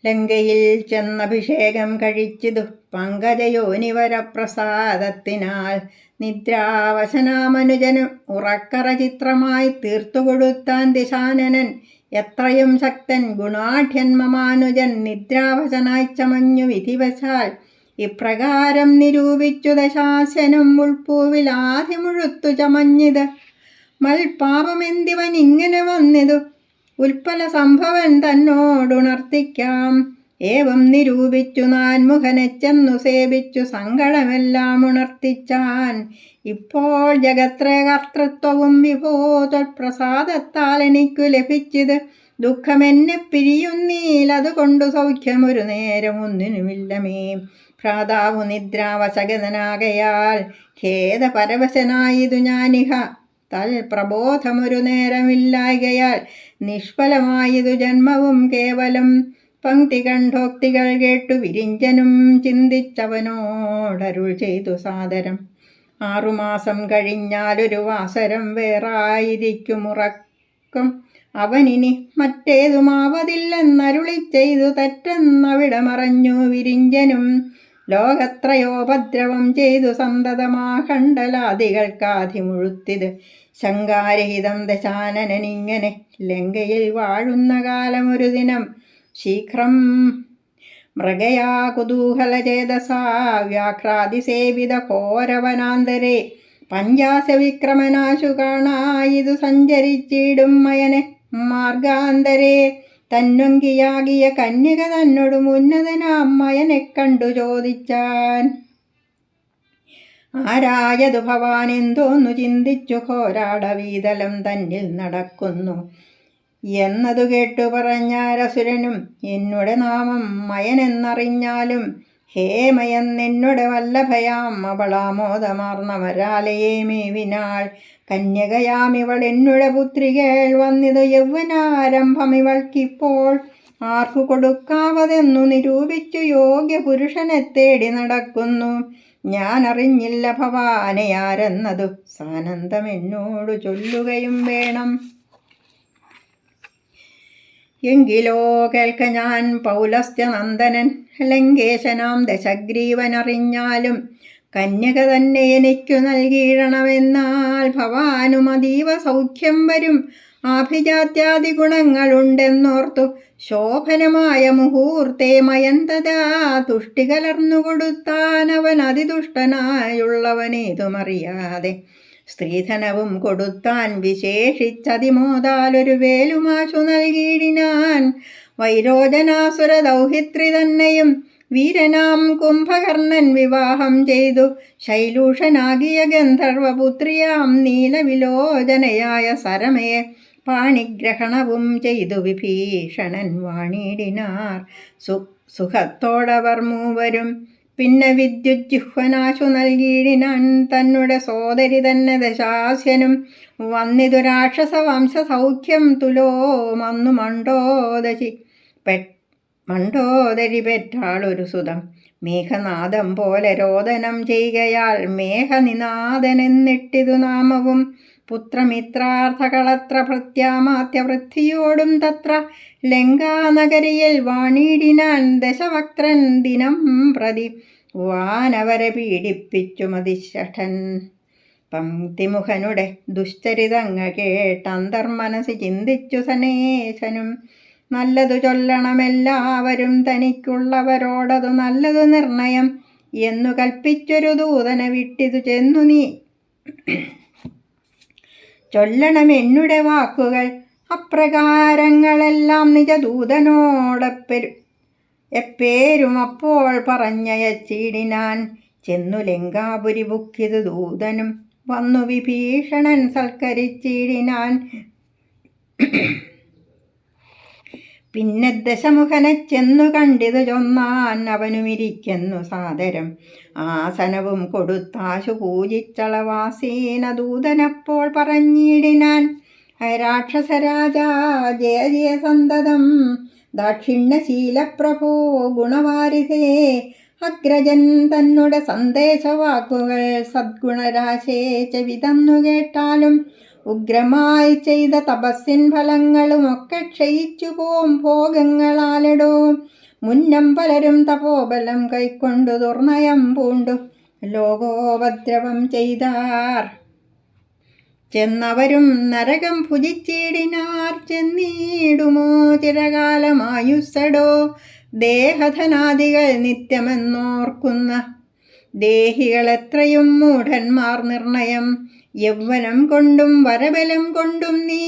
ലങ്കയിൽ ചെന്നഭിഷേകം കഴിച്ചിതു പങ്കജയോനിവരപ്രസാദത്തിനാൽ. നിദ്രാവശനാമനുജനു ഉറക്കറ ചിത്രമായി തീർത്തുകൊടുത്താൻ ദിശാനനൻ. എത്രയും ശക്തൻ ഗുണാഢ്യൻ മമാനുജൻ നിദ്രാവശനായി ചമഞ്ഞു വിധിവശാൽ. ഇപ്രകാരം നിരൂപിച്ചു ദശാസ്യനും ഉൾപ്പൂവിലാദ്യമുഴുത്തു ചമഞ്ഞിത്. മൽപാപമെന്തിവൻ ഇങ്ങനെ വന്നിതു ഉൽപ്പല സംഭവൻ തന്നോടുണർത്തിക്കാം. ഏവം നിരൂപിച്ചു നാൻമുഖനെ ചെന്നു സേവിച്ചു സങ്കടമെല്ലാം ഉണർത്തിച്ചാൻ. ഇപ്പോൾ ജഗത്രകർത്തൃത്വവും വിഭോ ത്വത്പ്രസാദത്താൽ എനിക്കു ലഭിച്ചത്. ദുഃഖമെന്നെ പിരിയുന്നീൽ അതുകൊണ്ടു സൗഖ്യമൊരു നേരം ഒന്നിനുമില്ലമേ. ഭ്രാതാവു നിദ്രാവശഗതനാകയാൽ ഖേദപരവശനായിതു ഞാനിഹ. തൽപ്രബോധമൊരു നേരമില്ലായകയാൽ നിഷ്ഫലമായതു ജന്മവും കേവലം. പങ്ക്തി കണ്ഠോക്തികൾ കേട്ടു വിരിഞ്ചനും ചിന്തിച്ചവനോടരുൾ ചെയ്തു സാദരം. 6 മാസം കഴിഞ്ഞാലൊരു വാസരം വേറായിരിക്കുമുറക്കം. അവനിനി മറ്റേതുമാവതില്ലെന്നരുളി ചെയ്തു തെറ്റെന്നവിടെ മറഞ്ഞു വിരിഞ്ചനും. ലോകത്രയോപദ്രവം ചെയ്തു സന്തതമാകണ്ഡലാദികൾക്കാധിമുഴുത്തിത്. ശങ്കാരഹിതം ദശാനനനിങ്ങനെ ലങ്കയിൽ വാഴുന്ന കാലമൊരു ദിനം ശീഘ്രം മൃഗയാ കുതൂഹലചേതസാ വ്യാഘ്രാതിസേവിത ഘോരവനാന്തരെ പഞ്ചാസവിക്രമനാശു കാണായിതു സഞ്ചരിച്ചിടും മയനെ മാർഗാന്തരെ. തന്നൊങ്കിയാകിയ കന്യക തന്നോടും ഉന്നതനാം മയനെ കണ്ടു ചോദിച്ചാൻ. ആരായതു ഭവാൻ എന്തോന്നു ചിന്തിച്ചു ഘോരാടവീതലം തന്നിൽ നടക്കുന്നു എന്നതു കേട്ടു പറഞ്ഞാരസുരനും. എന്നുടെ നാമം മയനെന്നറിഞ്ഞാലും ഹേമയെന്നെന്നുടെ വല്ലഭയാം അവളാമോദമാർന്നവരാലയെ മേവിനാൾ. കന്യകയാമിവൾ എന്നുടെ പുത്രികേൾ വന്നിതു യൗവനാരംഭമിവൾക്കിപ്പോൾ. ആർക്കു കൊടുക്കാവതെന്നു നിരൂപിച്ചു യോഗ്യ പുരുഷനെ തേടി നടക്കുന്നു. ഞാൻ അറിഞ്ഞില്ല ഭവാനെയാരെന്നതു സാനന്ദം എന്നോടു ചൊല്ലുകയും വേണം. എങ്കിലോ കേൾക്ക ഞാൻ പൗലസ്ത്യനന്ദനൻ ലങ്കേശനാം ദശഗ്രീവനറിഞ്ഞാലും കന്യക തന്നെ എനിക്കു നൽകിയിടണമെന്നാൽ ഭവാനും അതീവ സൗഖ്യം വരും. ആഭിജാത്യാദി ഗുണങ്ങളുണ്ടെന്നോർത്തു ശോഭനമായ മുഹൂർത്തേ മയന്തതാ തുഷ്ടി കലർന്നു കൊടുത്താൻ. അവൻ അതിദുഷ്ടനായുള്ളവനേതുമറിയാതെ സ്ത്രീധനവും കൊടുത്താൻ. വിശേഷിച്ചതിമോദാലൊരു വേലുമാശു നൽകിയിടിനാൻ. വൈരോചനാസുര ദൗഹിത്രി തന്നെയും വീരനാം കുംഭകർണൻ വിവാഹം ചെയ്തു. ശൈലൂഷനാകിയ ഗന്ധർവപുത്രിയാം നീലവിലോചനയായ സരമയെ പാണിഗ്രഹണവും ചെയ്തു വിഭീഷണൻ വാണിടിനാർ. സുഖത്തോടവർ മൂവരും പിന്നെ വിദ്യുജ്ജിഹ്വനാശു നൽകിയിടിനാൻ. തന്നുടെ സോദരി തന്നെ ദശാസ്യനും വന്നിതു രാക്ഷസ വംശസൗഖ്യം തുലോ മന്നു മണ്ഡോദരി പെറ്റാളൊരു സുതം. മേഘനാദം പോലെ രോദനം ചെയ്കയാൽ മേഘനിനാദനെന്നിട്ടിതു നാമവും. പുത്രമിത്രാർത്ഥകളത്ര ഭൃത്യാമാത്യവൃദ്ധിയോടും തത്ര ലങ്കാനഗരിയിൽ വാണിടിനാൻ. ദശവക്ത്രൻ ദിനം പ്രതി വാനവരെ പീഡിപ്പിച്ചു മതിശഠൻ. പങ്ക്തിമുഖനുടെ ദുശ്ചരിതങ്ങൾ കേട്ടന്തർമനസി ചിന്തിച്ചു സനേശനും. നല്ലതു ചൊല്ലണമെല്ലാവരും തനിക്കുള്ളവരോടതു നല്ലതു നിർണയം എന്നു കൽപ്പിച്ചൊരു ദൂതനെ വിട്ടിതു ചെന്നു നീ ചൊല്ലണം എന്നുടെ വാക്കുകൾ. അപ്രകാരങ്ങളെല്ലാം നിജദൂതനോടെപ്പേരും അപ്പോൾ പറഞ്ഞയച്ചിടിനാൻ. ചെന്നു ലങ്കാപുരി ബുക്കിതു ദൂതനും വന്നു വിഭീഷണൻ സൽക്കരിച്ചിടിനാൻ. പിന്നെ ദശമുഖനെ ചെന്നു കണ്ടിതു ചൊന്നാൻ. അവനുമിരിക്കുന്നു സാദരം ആസനവും കൊടുത്താശു പൂജിച്ചളവാസീന. ദൂതനപ്പോൾ പറഞ്ഞിടിനാൻ. രാക്ഷസരാജാ ജയ ജയ സന്തതം. ദാക്ഷിണ്യശീലപ്രഭോ ഗുണവാരിധേ. അഗ്രജൻ തന്നുടെ സന്ദേശവാക്കുകൾ സദ്ഗുണരാശേ ചെവിതന്നു കേട്ടാലും ഉഗ്രമായി ചെയ്ത തപസ്സിൻ ഫലങ്ങളുമൊക്കെ ക്ഷയിച്ചു പോം ഭോഗങ്ങളാലെടോ. മുന്നം പലരും തപോബലം കൈക്കൊണ്ടു ദുർനയം പൂണ്ടു ലോകോപദ്രവം ചെയ്താർ. ചെന്നവരും നരകം ഭുജിച്ചിടിനാർ. ചെന്നീടുമോ ചിരകാലമായുസ്സടോ. ദേഹധനാദികൾ നിത്യമെന്നോർക്കുന്ന ദേഹികൾ എത്രയും മൂഢന്മാർ നിർണയം. യൗവനം കൊണ്ടും വരബലം കൊണ്ടും നീ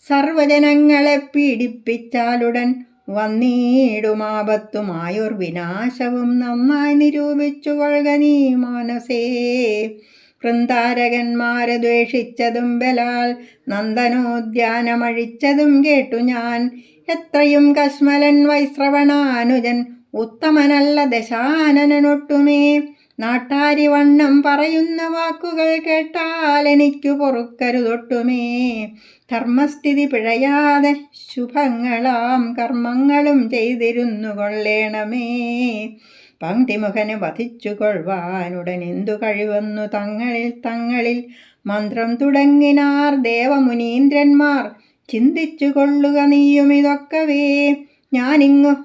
സർവജനങ്ങളെ പീഡിപ്പിച്ചാലുടൻ വന്നീടുമാപത്തുമായുർവിനാശവും നന്നായി നിരൂപിച്ചു കൊള്ളുക നീ മാനസേ. വൃന്ദാരകന്മാരെ ദ്വേഷിച്ചതും ബലാൽ നന്ദനോദ്യാനമഴിച്ചതും കേട്ടു ഞാൻ. എത്രയും കശ്മലൻ വൈശ്രവണാനുജൻ ഉത്തമനല്ല ദശാനനൊട്ടുമേ. നാട്ടാരി വണ്ണം പറയുന്ന വാക്കുകൾ കേട്ടാൽ എനിക്കു പൊറുക്കരുതൊട്ടുമേ. ധർമ്മസ്ഥിതി പിഴയാതെ ശുഭങ്ങളാം കർമ്മങ്ങളും ചെയ്തിരുന്നു കൊള്ളേണമേ. പങ്ക്തിമുഖന് വധിച്ചു കൊള്ളുവാനുടൻ എന്തു കഴിവന്നു തങ്ങളിൽ മന്ത്രം തുടങ്ങിനാർ ദേവമുനീന്ദ്രന്മാർ. ചിന്തിച്ചു കൊള്ളുക നീയും ഇതൊക്കവേ. ഞാനിങ്ങു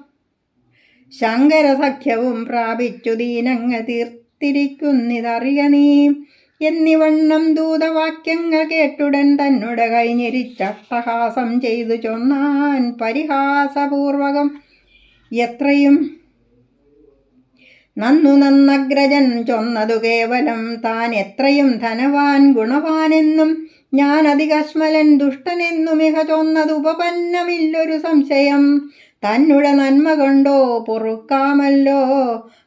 ശങ്കരസഖ്യവും പ്രാപിച്ചു ദീനങ്ങൾ തീർത്തിരിക്കുന്നിതറിയ നീ. എന്നിവണ്ണം ദൂതവാക്യങ്ങൾ കേട്ടുടൻ തന്നുടെ കൈഞ്ഞിരിച്ചട്ടഹാസം ചെയ്തു ചൊന്നാൻ പരിഹാസപൂർവകം. എത്രയും നന്നഗ്രജൻ ചൊന്നതു കേവലം താൻ എത്രയും ധനവാൻ ഗുണവാനെന്നും ഞാൻ അതികശ്മലൻ ദുഷ്ടനെന്നുമിഹ ചൊന്നതു ഉപപന്നമില്ലൊരു സംശയം. തന്നുടെ നന്മ കൊണ്ടോ പൊറുക്കാമല്ലോ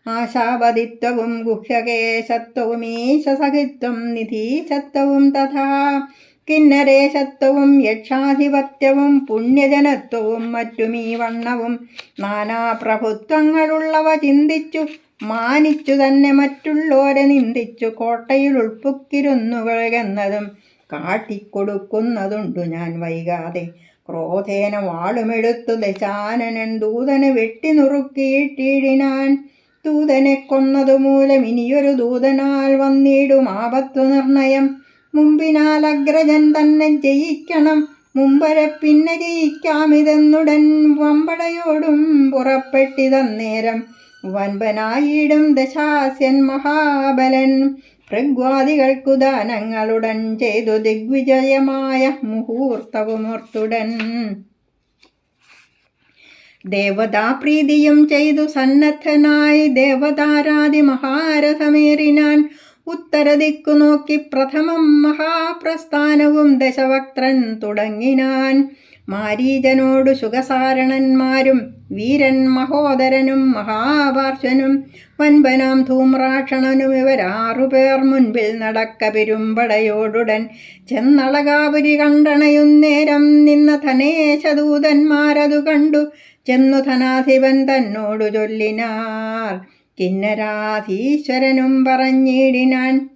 ആശാപതിത്വവും ഗുഹ്യകേശത്വവും ഈശസഹിത്വം നിധീശത്വവും തഥാ കിന്നരേശത്വവും യക്ഷാധിപത്യവും പുണ്യജനത്വവും മറ്റുമീ വണ്ണവും നാനാപ്രഭുത്വങ്ങളുള്ളവ ചിന്തിച്ചു മാനിച്ചു തന്നെ മറ്റുള്ളോരെ നിന്ദിച്ചു കോട്ടയിൽ ഉൾപ്പുക്കിരുന്നുകൊള്ളുന്നതും കാട്ടിക്കൊടുക്കുന്നതുണ്ടു ഞാൻ വൈകാതെ. ക്രോധേന വാളുമെടുത്തു ദശാനനൻ ദൂതനെ വെട്ടി നുറുക്കിയിട്ടിടിനാൻ. ദൂതനെ കൊന്നതു മൂലം ഇനിയൊരു ദൂതനാൽ വന്നിടും ആപത്തു നിർണയം. മുമ്പിനാൽ അഗ്രജൻ തന്നെ ജയിക്കണം മുമ്പരെ പിന്നെ ജയിക്കാമിതെന്നുടൻ വമ്പടയോടും പുറപ്പെട്ടിതന്നേരം. വൻപനായിടും ദശാസ്യൻ മഹാബലൻ ഭൃഗ്വാദികൾക്കു ദാനങ്ങളുടൻ ചെയ്തു ദിഗ്വിജയമായ മുഹൂർത്തവുമോർത്തുടൻ. ദേവതാപ്രീതിയും ചെയ്തു സന്നദ്ധനായി ദേവതാരാതി മഹാരഥമേറിനാൻ. ഉത്തരദിക്കു നോക്കി പ്രഥമം മഹാപ്രസ്ഥാനവും ദശവക്ത്രൻ തുടങ്ങിനാൻ. മാരീചനോടു ശുഗസാരണന്മാരും വീരൻ മഹോദരനും മഹാപാർശ്വനും വൻപനാം ധൂമ്രാക്ഷണനും ഇവരാറുപേർ മുൻപിൽ നടക്ക പെരുമ്പടയോടുടൻ ചെന്നളകാപുരി കണ്ടണയുന്നേരം നിന്ന ധനേശദൂതന്മാരതു കണ്ടു ചെന്നു ധനാധിപൻ തന്നോടു ചൊല്ലിനാർ. കിന്നരാധീശ്വരനും പറഞ്ഞിടിനാൻ,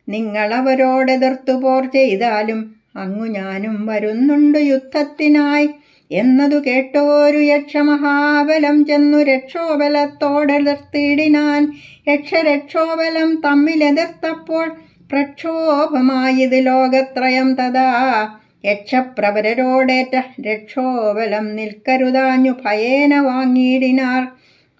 നിങ്ങളവരോടെതിർത്തു പോർ ചെയ്താലും അങ്ങു ഞാനും വരുന്നുണ്ട് യുദ്ധത്തിനായി. എന്നതു കേട്ടോരു യക്ഷമഹാബലം ചെന്നു രക്ഷോബലത്തോടെതിർത്തിടിനാൻ. യക്ഷരക്ഷോബലം തമ്മിലെതിർത്തപ്പോൾ പ്രക്ഷോഭമായത് ലോകത്രയം തഥാ. യക്ഷപ്രവരരോടേറ്റ രക്ഷോബലം നിൽക്കരുതാഞ്ഞു ഭയേന വാങ്ങിയിടിനാർ.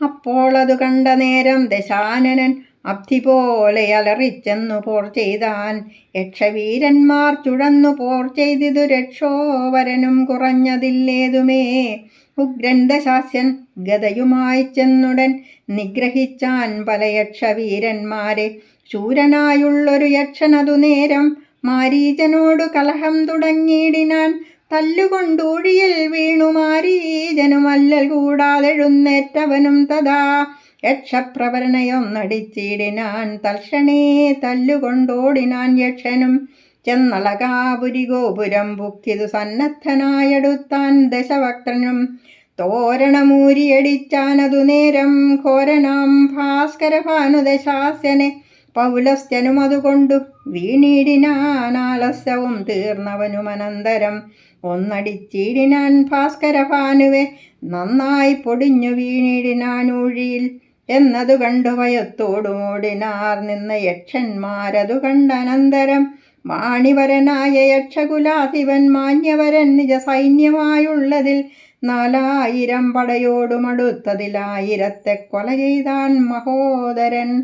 അപ്പോൾ അതു കണ്ട നേരം ദശാനനൻ അബ്ധി പോലെ അലറിച്ചെന്നു പോർ ചെയ്താൻ. യക്ഷവീരന്മാർ ചുഴന്നു പോർ ചെയ്തിതു രക്ഷോവരനും കുറഞ്ഞതില്ലേതുമേ. ഉഗ്രൻ ദശാസ്യൻ ഗദയുമായി ചെന്നുടൻ നിഗ്രഹിച്ചാൻ പല യക്ഷവീരന്മാരെ. ശൂരനായുള്ളൊരു യക്ഷനതു നേരം മാരീചനോടു കലഹം തുടങ്ങിയിടിനാൻ. തല്ലുകൊണ്ടൂഴിയിൽ വീണു മാരീചനുമല്ലൽ കൂടാതെഴുന്നേറ്റവനും തഥാ. യക്ഷപ്രവരനയൊന്നടിച്ചിടിനാൻ. തൽക്ഷണേ തല്ലുകൊണ്ടോടിനാൻ യക്ഷനും. ചെന്നളകാപുരി ഗോപുരം ബുക്കിതു സന്നദ്ധനായടുത്താൻ ദശവക്ത്രനും. തോരണമൂരിയടിച്ചാനതു നേരം ഘോരനാം ഭാസ്കരഭാനുദശാസ്യനെ. പൗലസ്ത്യനും അതുകൊണ്ടു വീണിടിനാൻ. ആലസ്യവും തീർന്നവനുമനന്തരം ഒന്നടിച്ചിടിനാൻ ഭാസ്കരഭാനുവെ. നന്നായി പൊടിഞ്ഞു വീണിടിനാൻ ഊഴിയിൽ. എന്നതു കണ്ടു ഭയത്തോടുമോടിനാർ നിന്ന യക്ഷന്മാരതു കണ്ടനന്തരം. വാണിവരനായ യക്ഷകുലാധിപൻ മാന്യവരൻ നിജ സൈന്യമായുള്ളതിൽ 4000 പടയോടുമടുത്തതിൽ 1000 കൊല ചെയ്താൻ മഹോദരൻ.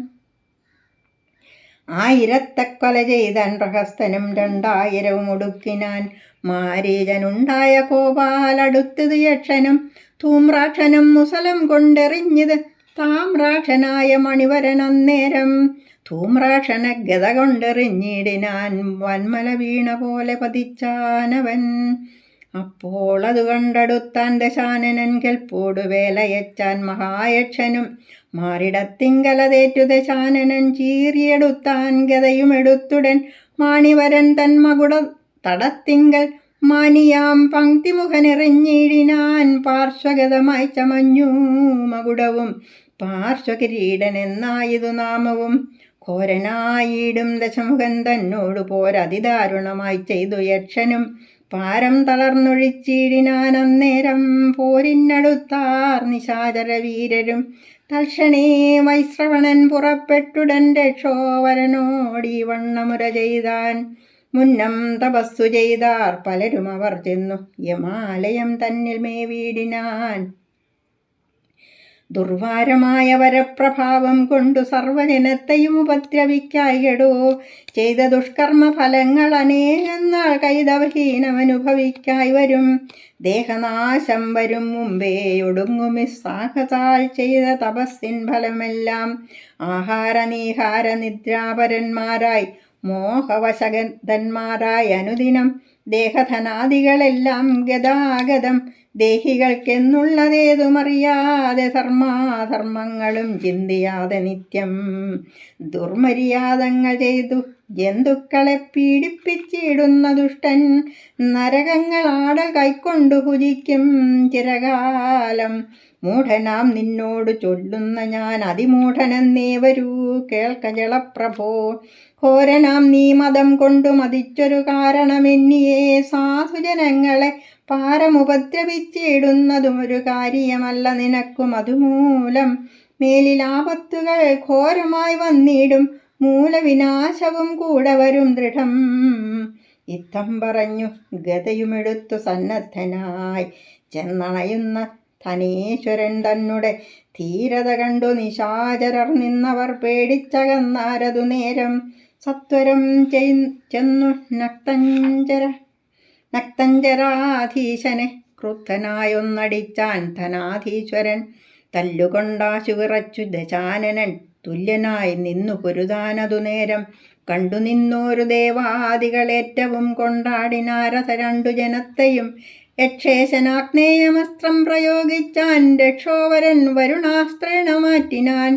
1000 കൊല ചെയ്താൻ പ്രഹസ്തനും 2000 ഒടുക്കിനാൻ. മാരീചനുണ്ടായ കോപാലടുത്തത് യക്ഷനും. ധൂമ്രാക്ഷനും മുസലം കൊണ്ടെറിഞ്ഞത് താമ്രാക്ഷനായ മണിവരൻ അന്നേരം. ധൂമ്രാക്ഷന ഗത കൊണ്ടെറിഞ്ഞിടിനാൻ. വന്മല വീണ പോലെ പതിച്ചാനവൻ. അപ്പോൾ അത് കണ്ടെടുത്താൻ ദശാനനൻ കെൽപ്പോടു വേലയച്ചാൻ മഹായക്ഷനും മാറിടത്തിങ്കലതേറ്റു ദശാനനൻ ചീറിയെടുത്താൻ ഗതയുമെടുത്തുടൻ മാണിവരൻ തന്മകുട തടത്തിങ്കൽ മാനിയാം പങ്ക്തിമുഖനെറിഞ്ഞിടിനാൻ പാർശ്വഗതമായി ചമഞ്ഞു മകുടവും പാർശ്വകിരീടനെന്നായതു നാമവും ഘോരനായിടും ദശമുഖൻ തന്നോടു പോരതിദാരുണമായി ചെയ്തു യക്ഷനും പാരം തളർന്നൊഴിച്ചിടിനാൻ അന്നേരം പോരിനടുത്താർ നിശാചരവീരരും തൽക്ഷണേ വൈശ്രവണൻ പുറപ്പെട്ടുടൻ രക്ഷോവരനോടീ വണ്ണമുര ചെയ്താൻ മുന്നം തപസ്സു ചെയ്താർ പലരും അവർ ചെന്നു യമാലയം തന്നിൽ മേവീടിനാൻ ദുർവാരമായ വരപ്രഭാവം കൊണ്ടു സർവജനത്തെയും ഉപദ്രവിക്കായിടോ ചെയ്ത ദുഷ്കർമ്മ ഫലങ്ങൾ അനേകം നാൾ കൈതവഹീനമനുഭവിക്കായി വരും ദേഹനാശം വരും മുമ്പേ ഒടുങ്ങുമിസ്സാഹതാൽ ചെയ്ത തപസ്സിൻ ഫലമെല്ലാം ആഹാരനീഹാര നിദ്രാപരന്മാരായി മോഹവശഗന്ധന്മാരായി അനുദിനം ദേഹധനാദികളെല്ലാം ഗതാഗതം ദേഹികൾക്കെന്നുള്ളതേതുമറിയാതെ ധർമാധർമ്മങ്ങളും ചിന്തിയാതെ നിത്യം ദുർമര്യാദങ്ങൾ ചെയ്തു ജന്തുക്കളെ പീഡിപ്പിച്ചിടുന്ന ദുഷ്ടൻ നരകങ്ങളാടൽ കൈക്കൊണ്ടു ഭുജിക്കും ചിരകാലം മൂഢനാം നിന്നോട് ചൊല്ലുന്ന ഞാൻ അതിമൂഢനെന്നേ വരൂ കേൾക്ക ജളപ്രഭോ ഘോരനാം നീ മതം കൊണ്ടു മതിച്ചൊരു കാരണമെന്നിയേ സാധുജനങ്ങളെ പാരമുപദ്രവിച്ചിടുന്നതും ഒരു കാര്യമല്ല നിനക്കും അതുമൂലം മേലിലാപത്തുകൾ ഘോരമായി വന്നിടും മൂലവിനാശവും കൂടെ വരും ദൃഢം ഇത്തം പറഞ്ഞു ഗതയുമെടുത്തു സന്നദ്ധനായി ചെന്നണയുന്ന ധനേശ്വരൻ തന്നെ ധീരത കണ്ടു നിശാചരർ നിന്നവർ പേടിച്ചകന്നാരതു നേരം സത്വരം ചെന്നു നക്തഞ്ചരാധീശനെ ക്രുദ്ധനായൊന്നടിച്ചാൻ ധനാധീശ്വരൻ തല്ലുകൊണ്ടാശു വിറച്ചു ദശാനനൻ തുല്യനായി നിന്നു പൊരുതാനതു നേരം കണ്ടു നിന്നോരു ദേവാദികളേറ്റവും കൊണ്ടാടിനാരഥ രണ്ടു ജനത്തെയും യക്ഷേശനാഗ്നേയമസ്ത്രം പ്രയോഗിച്ചാൻ രക്ഷോവരൻ വരുണാസ്ത്രേണ മാറ്റിനാൻ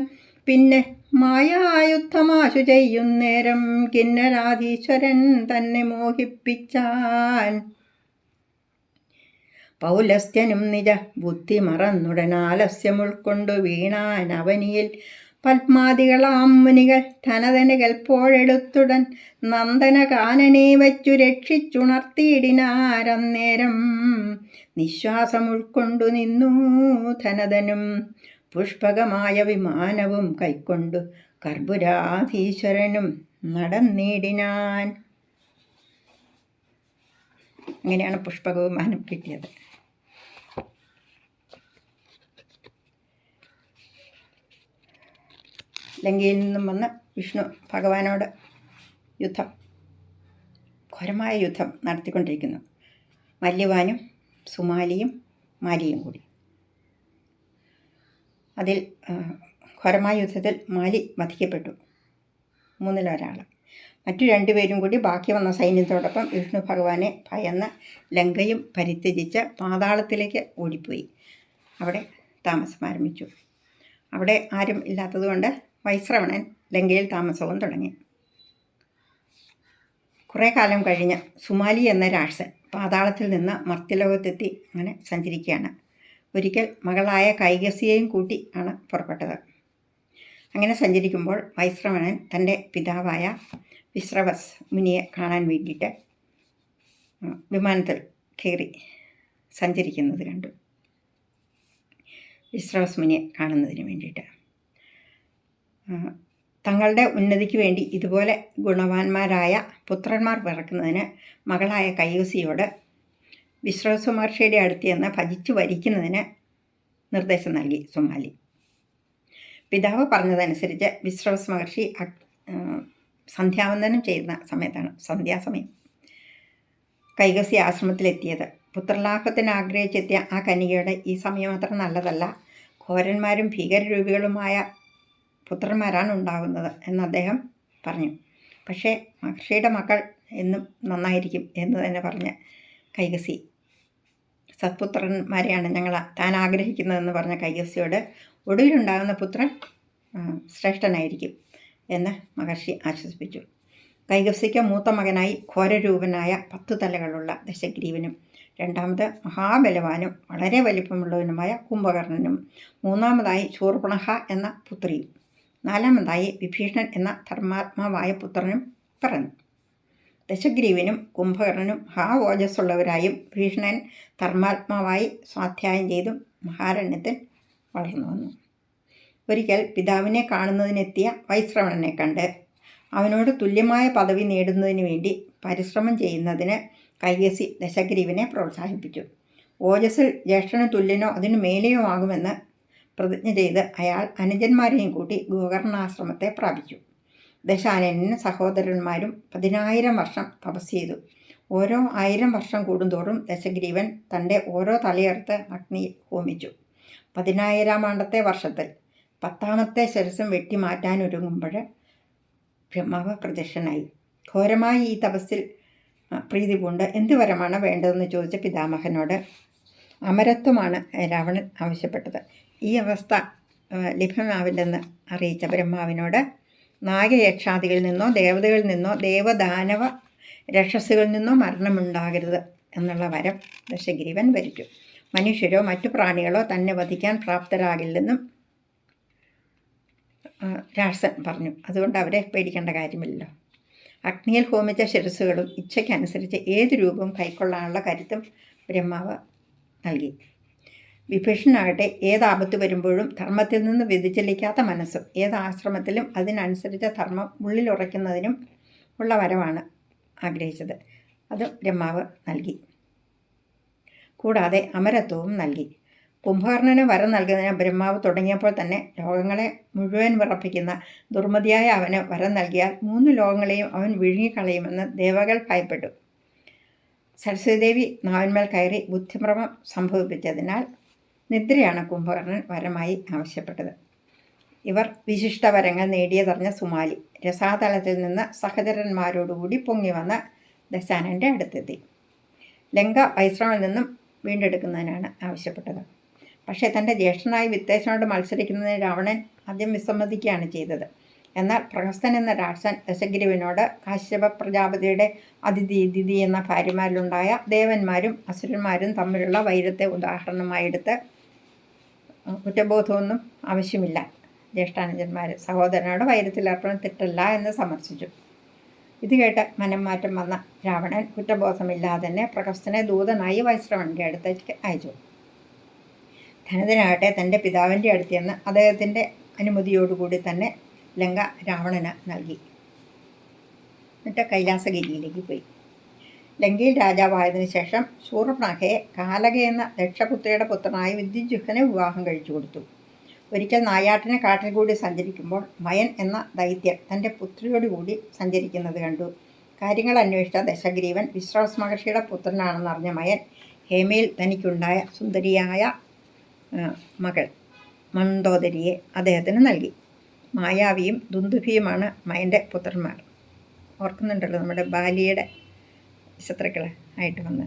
പിന്നെ മായായുദ്ധമാശു ചെയ്യുന്നേരം കിന്നരാധീശ്വരൻ തന്നെ മോഹിപ്പിച്ചാൻ പൗലസ്ത്യനും നിജ ബുദ്ധി മറന്നുടൻ ആലസ്യമുൾക്കൊണ്ടു വീണാൻ അവനിയിൽ പത്മാദികളാം മുനികൾ ധനധനകൽപ്പോഴെടുത്തുടൻ നന്ദനകാനനെ വച്ചു രക്ഷിച്ചുണർത്തിയിടിനാരന്നേരം നിശ്വാസം ഉൾക്കൊണ്ടു നിന്നു ധനധനും പുഷ്പകമായ വിമാനവും കൈക്കൊണ്ടു കർപ്പുരാധീശ്വരനും നടന്നിടിനാൻ. അങ്ങനെയാണ് പുഷ്പക വിമാനം കിട്ടിയത്. ലങ്കയിൽ നിന്നും വന്ന് വിഷ്ണു ഭഗവാനോട് ഘോരമായ യുദ്ധം നടത്തിക്കൊണ്ടിരിക്കുന്നു. മല്യവാനും സുമാലിയും മാലിയും കൂടി. അതിൽ ഘോരമായ യുദ്ധത്തിൽ മാലി വധിക്കപ്പെട്ടു, മൂന്നിലൊരാൾ. മറ്റു രണ്ടുപേരും കൂടി ബാക്കി വന്ന സൈന്യത്തോടൊപ്പം വിഷ്ണു ഭഗവാനെ ഭയന്ന് ലങ്കയും പരിത്യജിച്ച് പാതാളത്തിലേക്ക് ഓടിപ്പോയി. അവിടെ താമസം ആരംഭിച്ചു. അവിടെ ആരും ഇല്ലാത്തതുകൊണ്ട് വൈശ്രവണൻ ലങ്കയിൽ താമസവും തുടങ്ങി. കുറേ കാലം കഴിഞ്ഞ് സുമാലി എന്ന രാക്ഷസൻ പാതാളത്തിൽ നിന്ന് മർത്യലോകത്തെത്തി അങ്ങനെ സഞ്ചരിക്കുകയാണ്. ഒരിക്കൽ മകളായ കൈകസിയെയും കൂട്ടി ആണ് പുറപ്പെട്ടത്. അങ്ങനെ സഞ്ചരിക്കുമ്പോൾ വൈശ്രവണൻ തൻ്റെ പിതാവായ വിശ്രവസ് മുനിയെ കാണാൻ വേണ്ടിയിട്ട് വിമാനത്തിൽ കയറി സഞ്ചരിക്കുന്നത് കണ്ടു. വിശ്രവസ് മുനിയെ കാണുന്നതിന് വേണ്ടിയിട്ട് തങ്ങളുടെ ഉന്നതിക്ക് വേണ്ടി ഇതുപോലെ ഗുണവാന്മാരായ പുത്രന്മാർ പിറക്കുന്നതിന് മകളായ കൈകസിയോട് വിശ്രവസ് മഹർഷിയുടെ അടുത്ത് ചെന്ന് ഭജിച്ചു വരിക്കുന്നതിന് നിർദ്ദേശം നൽകി സുമാലി. പിതാവ് പറഞ്ഞതനുസരിച്ച് വിശ്രവസ് മഹർഷി സന്ധ്യാവന്ദനം ചെയ്യുന്ന സമയത്താണ്, സന്ധ്യാസമയം, കൈകസി ആശ്രമത്തിലെത്തിയത്. പുത്രലാഭത്തിന് ആഗ്രഹിച്ചെത്തിയ ആ കന്യകയുടെ ഈ സമയം അത്ര നല്ലതല്ല, ഘോരന്മാരും ഭീകരരൂപികളുമായ പുത്രന്മാരാണ് ഉണ്ടാകുന്നത് എന്ന് അദ്ദേഹം പറഞ്ഞു. പക്ഷേ മഹർഷിയുടെ മക്കൾ എന്നും നന്നായിരിക്കും എന്ന് തന്നെ പറഞ്ഞ് കൈകസി സത്പുത്രന്മാരെയാണ് താൻ ആഗ്രഹിക്കുന്നതെന്ന് പറഞ്ഞ കൈകസ്യോട് ഒടുവിലുണ്ടാകുന്ന പുത്രൻ ശ്രേഷ്ഠനായിരിക്കും എന്ന് മഹർഷി ആശ്വസിപ്പിച്ചു. കൈകസ്യയ്ക്ക് മൂത്ത മകനായി ഘോരരൂപനായ 10 തലകളുള്ള ദശഗ്രീവനും, രണ്ടാമത് മഹാബലവാനും വളരെ വലിപ്പമുള്ളവനുമായ കുംഭകർണനും, മൂന്നാമതായി ശൂർപ്പണഖ എന്ന പുത്രിയും, നാലാമതായി വിഭീഷണൻ എന്ന ധർമാത്മാവായ പുത്രനും പറഞ്ഞു. ദശഗ്രീവനും കുംഭകർണനും മഹാഓജസ്സുള്ളവരായും ഭീഷണൻ ധർമാത്മാവായി സ്വാധ്യായം ചെയ്തും മഹാരണ്യത്തിൽ വളർന്നു വന്നു. ഒരിക്കൽ പിതാവിനെ കാണുന്നതിനെത്തിയ വൈശ്രവണനെ കണ്ട് അവനോട് തുല്യമായ പദവി നേടുന്നതിന് വേണ്ടി പരിശ്രമം ചെയ്യുന്നതിന് കൈകസി ദശഗ്രീവനെ പ്രോത്സാഹിപ്പിച്ചു. ഓജസ്സിൽ ജ്യേഷ്ഠന് തുല്യനോ അതിനു മേലെയോ ആകുമെന്ന് പ്രതിജ്ഞ ചെയ്ത് അയാൾ അനുജന്മാരെയും കൂട്ടി ഗോകർണാശ്രമത്തെ പ്രാപിച്ചു. ദശാനനന് സഹോദരന്മാരും 10,000 വർഷം തപസ് ചെയ്തു. ഓരോ 1000 വർഷം കൂടുന്തോറും ദശഗ്രീവൻ തൻ്റെ ഓരോ തലയെടുത്ത് അഗ്നിയിൽ ഹോമിച്ചു. 10,000-ാം ആണ്ടത്തെ വർഷത്തിൽ 10ാമത്തെ ശിരസ്സും വെട്ടിമാറ്റാനൊരുങ്ങുമ്പോൾ ബ്രഹ്മാവ് പ്രത്യക്ഷനായി. ഘോരമായ ഈ തപസ്സിൽ പ്രീതി പൂണ്ട് എന്ത് വരമാണ് വേണ്ടതെന്ന് ചോദിച്ച പിതാമഹനോട് അമരത്വമാണ് രാവണൻ ആവശ്യപ്പെട്ടത്. ഈ അവസ്ഥ ലഭ്യമാവില്ലെന്ന് അറിയിച്ച ബ്രഹ്മാവിനോട് നാഗയക്ഷാദികളിൽ നിന്നോ ദേവതകളിൽ നിന്നോ ദേവദാനവ രക്ഷസുകളിൽ നിന്നോ മരണമുണ്ടാകരുത് എന്നുള്ള വരം ദശഗ്രീവൻ വരിച്ചു. മനുഷ്യരോ മറ്റു പ്രാണികളോ തന്നെ വധിക്കാൻ പ്രാപ്തരാകില്ലെന്നും രാക്ഷസൻ പറഞ്ഞു. അതുകൊണ്ട് അവരെ പേടിക്കേണ്ട കാര്യമില്ലല്ലോ. അഗ്നിയിൽ ഹോമിച്ച ശിരസ്സുകളും ഇച്ഛയ്ക്കനുസരിച്ച് ഏത് രൂപവും കൈക്കൊള്ളാനുള്ള കരുത്തും ബ്രഹ്മാവ് നൽകി. വിഭീഷണനാകട്ടെ ഏതാപത്ത് വരുമ്പോഴും ധർമ്മത്തിൽ നിന്ന് വ്യതിചലിക്കാത്ത മനസ്സും ഏത് ആശ്രമത്തിലും അതിനനുസരിച്ച ധർമ്മം ഉള്ളിലുറയ്ക്കുന്നതിനും ഉള്ള വരമാണ് ആഗ്രഹിച്ചത്. അത് ബ്രഹ്മാവ് നൽകി. കൂടാതെ അമരത്വവും നൽകി. കുംഭകർണന് വരം നൽകുന്നതിന് ബ്രഹ്മാവ് തുടങ്ങിയപ്പോൾ തന്നെ ലോകങ്ങളെ മുഴുവൻ വിറപ്പിക്കുന്ന ദുർമതിയായ അവന് വരം നൽകിയാൽ 3 ലോകങ്ങളെയും അവൻ വിഴുങ്ങിക്കളയുമെന്ന് ദേവകൾ ഭയപ്പെട്ടു. സരസ്വതീദേവി നാവിന്മേൽ കയറി ബുദ്ധിഭ്രമം സംഭവിപ്പിച്ചതിനാൽ നിദ്രയാണ് കുംഭകർണൻ വരമായി ആവശ്യപ്പെട്ടത്. ഇവർ വിശിഷ്ട വരങ്ങൾ നേടിയതറിഞ്ഞ സുമാലി രസാതലത്തിൽ നിന്ന് സഹചരന്മാരോടുകൂടി പൊങ്ങി വന്ന ദശാനൻ്റെ അടുത്തെത്തി. ലങ്ക വൈശ്രവനിൽ നിന്നും വീണ്ടെടുക്കുന്നതിനാണ് ആവശ്യപ്പെട്ടത്. പക്ഷേ തൻ്റെ ജ്യേഷ്ഠനായി വിത്തേശനോട് മത്സരിക്കുന്നതിന് രാവണൻ ആദ്യം വിസമ്മതിക്കുകയാണ് ചെയ്തത്. എന്നാൽ പ്രഹസ്തൻ എന്ന രാക്ഷസൻ ദശഗ്രീവനോട് കാശ്യപ പ്രജാപതിയുടെ അതിഥി എന്ന ഭാര്യമാരിലുണ്ടായ ദേവന്മാരും അസുരന്മാരും തമ്മിലുള്ള വൈരത്തെ ഉദാഹരണമായെടുത്ത് കുറ്റബോധമൊന്നും ആവശ്യമില്ല, ജ്യേഷ്ഠാനുജന്മാർ സഹോദരനോട് വൈരത്തിലേർപ്പെടാൻ തെറ്റല്ല എന്ന് സമർപ്പിച്ചു. ഇത് കേട്ട് മനം മാറ്റം വന്ന രാവണൻ കുറ്റബോധമില്ലാതെ തന്നെ പ്രഹസ്തനെ ദൂതനായി വൈശ്രവണൻ്റെ അടുത്തേക്ക് അയച്ചു. ധനതനാകട്ടെ തൻ്റെ പിതാവിൻ്റെ അടുത്ത് ചെന്ന് അദ്ദേഹത്തിൻ്റെ അനുമതിയോടുകൂടി തന്നെ ലങ്ക രാവണന് നൽകി. എന്നിട്ട് കൈലാസഗിരിയിലേക്ക് പോയി. ലങ്കയിൽ രാജാവായതിനു ശേഷം ശൂർപ്പണഖയെ കാലക എന്ന ദക്ഷപുത്രിയുടെ പുത്രനായ വിദ്യുജ്യുഹനെ വിവാഹം കഴിച്ചു കൊടുത്തു. ഒരിക്കൽ നായാട്ടിനെ കാട്ടിൽ കൂടി സഞ്ചരിക്കുമ്പോൾ മയൻ എന്ന ദൈത്യൻ തൻ്റെ പുത്രിയോടുകൂടി സഞ്ചരിക്കുന്നത് കണ്ടു. കാര്യങ്ങൾ അന്വേഷിച്ച ദശഗ്രീവൻ വിശ്വാസ് മഹർഷിയുടെ പുത്രനാണെന്നറിഞ്ഞ മയൻ ഹേമയിൽ തനിക്കുണ്ടായ സുന്ദരിയായ മകൾ മന്ദോദരിയെ അദ്ദേഹത്തിന് നൽകി. മായാവിയും ദുന്ദുഭിയുമാണ് മയൻ്റെ പുത്രന്മാർ. ഓർക്കുന്നുണ്ടല്ലോ നമ്മുടെ ബാലിയുടെ ശത്രുക്കൾ ആയിട്ട് വന്ന്.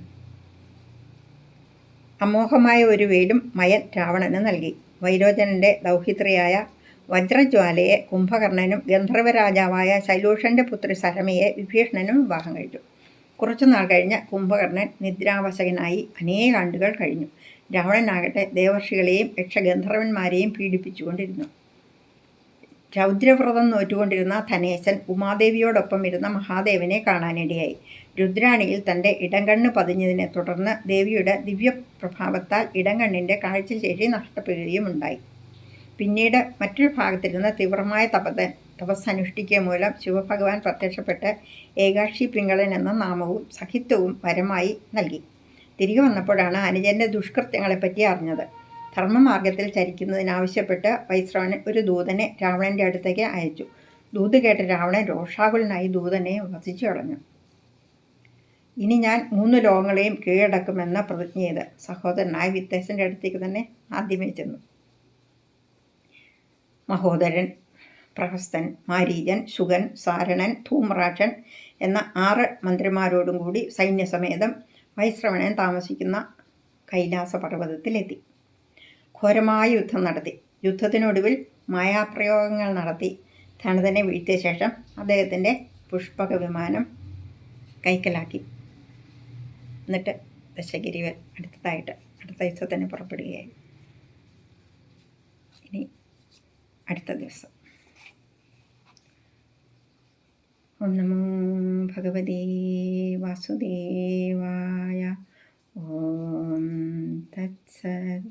അമോഘമായ ഒരു വേലും മയൻ രാവണന് നൽകി. വൈരോചനൻ്റെ ദൗഹിത്രിയായ വജ്രജ്വാലയെ കുംഭകർണനും ഗന്ധർവരാജാവായ ശൈലൂഷൻ്റെ പുത്രി സരമയെ വിഭീഷണനും വിവാഹം കഴിച്ചു. കുറച്ചുനാൾ കഴിഞ്ഞ് കുംഭകർണൻ നിദ്രാവശകനായി അനേകാണ്ടുകൾ കഴിഞ്ഞു. രാവണനാകട്ടെ ദേവർഷികളെയും യക്ഷഗന്ധർവന്മാരെയും പീഡിപ്പിച്ചുകൊണ്ടിരുന്നു. രൗദ്രവ്രതം നോറ്റുകൊണ്ടിരുന്ന ധനേശൻ ഉമാദേവിയോടൊപ്പം ഇരുന്ന മഹാദേവനെ കാണാനിടയായി. രുദ്രാണിയിൽ തൻ്റെ ഇടംകണ്ണ് പതിഞ്ഞതിനെ തുടർന്ന് ദേവിയുടെ ദിവ്യപ്രഭാവത്താൽ ഇടംകണ്ണിൻ്റെ കാഴ്ചശേഷി നഷ്ടപ്പെടുകയും ഉണ്ടായി. പിന്നീട് മറ്റൊരു ഭാഗത്തിരുന്ന് തീവ്രമായ തപസ്സനുഷ്ഠിക്കുക മൂലം ശിവഭഗവാൻ പ്രത്യക്ഷപ്പെട്ട് ഏകാക്ഷി പിങ്കളൻ എന്ന നാമവും സഖിത്വവും വരമായി നൽകി. തിരികെ വന്നപ്പോഴാണ് അനുജൻ്റെ ദുഷ്കൃത്യങ്ങളെപ്പറ്റി അറിഞ്ഞത്. ധർമ്മമാർഗത്തിൽ ചരിക്കുന്നതിനാവശ്യപ്പെട്ട് വൈശ്രവണൻ ഒരു ദൂതനെ രാവണൻ്റെ അടുത്തേക്ക് അയച്ചു. ദൂത് കേട്ട് രാവണൻ രോഷാകുലനായി ദൂതനെ വധിച്ചു കളഞ്ഞു. ഇനി ഞാൻ 3 ലോകങ്ങളെയും കീഴടക്കുമെന്ന് പ്രതിജ്ഞ ചെയ്ത് സഹോദരനായ വിത്തേശൻ്റെ അടുത്തേക്ക് തന്നെ ആദ്യമേ ചെന്നു. മഹോദരൻ, പ്രഹസ്തൻ, മാരീചൻ, ശുഗൻ, സാരണൻ, ധൂമ്രാക്ഷൻ എന്ന 6 മന്ത്രിമാരോടും കൂടി സൈന്യസമേതം വൈശ്രവണൻ താമസിക്കുന്ന കൈലാസപർവ്വതത്തിലെത്തി. ഘോരമായ യുദ്ധം നടത്തി. യുദ്ധത്തിനൊടുവിൽ മായാപ്രയോഗങ്ങൾ നടത്തി ധനതനെ വീഴ്ത്തിയ ശേഷം അദ്ദേഹത്തിൻ്റെ പുഷ്പക വിമാനം കൈക്കലാക്കി. എന്നിട്ട് ദശഗിരിവൻ അടുത്ത യുദ്ധത്തിന് പുറപ്പെടുകയായി. ഇനി അടുത്ത ദിവസം. ഓം നമോ ഭഗവതേ വാസുദേവായ. ഓം തത്സത്.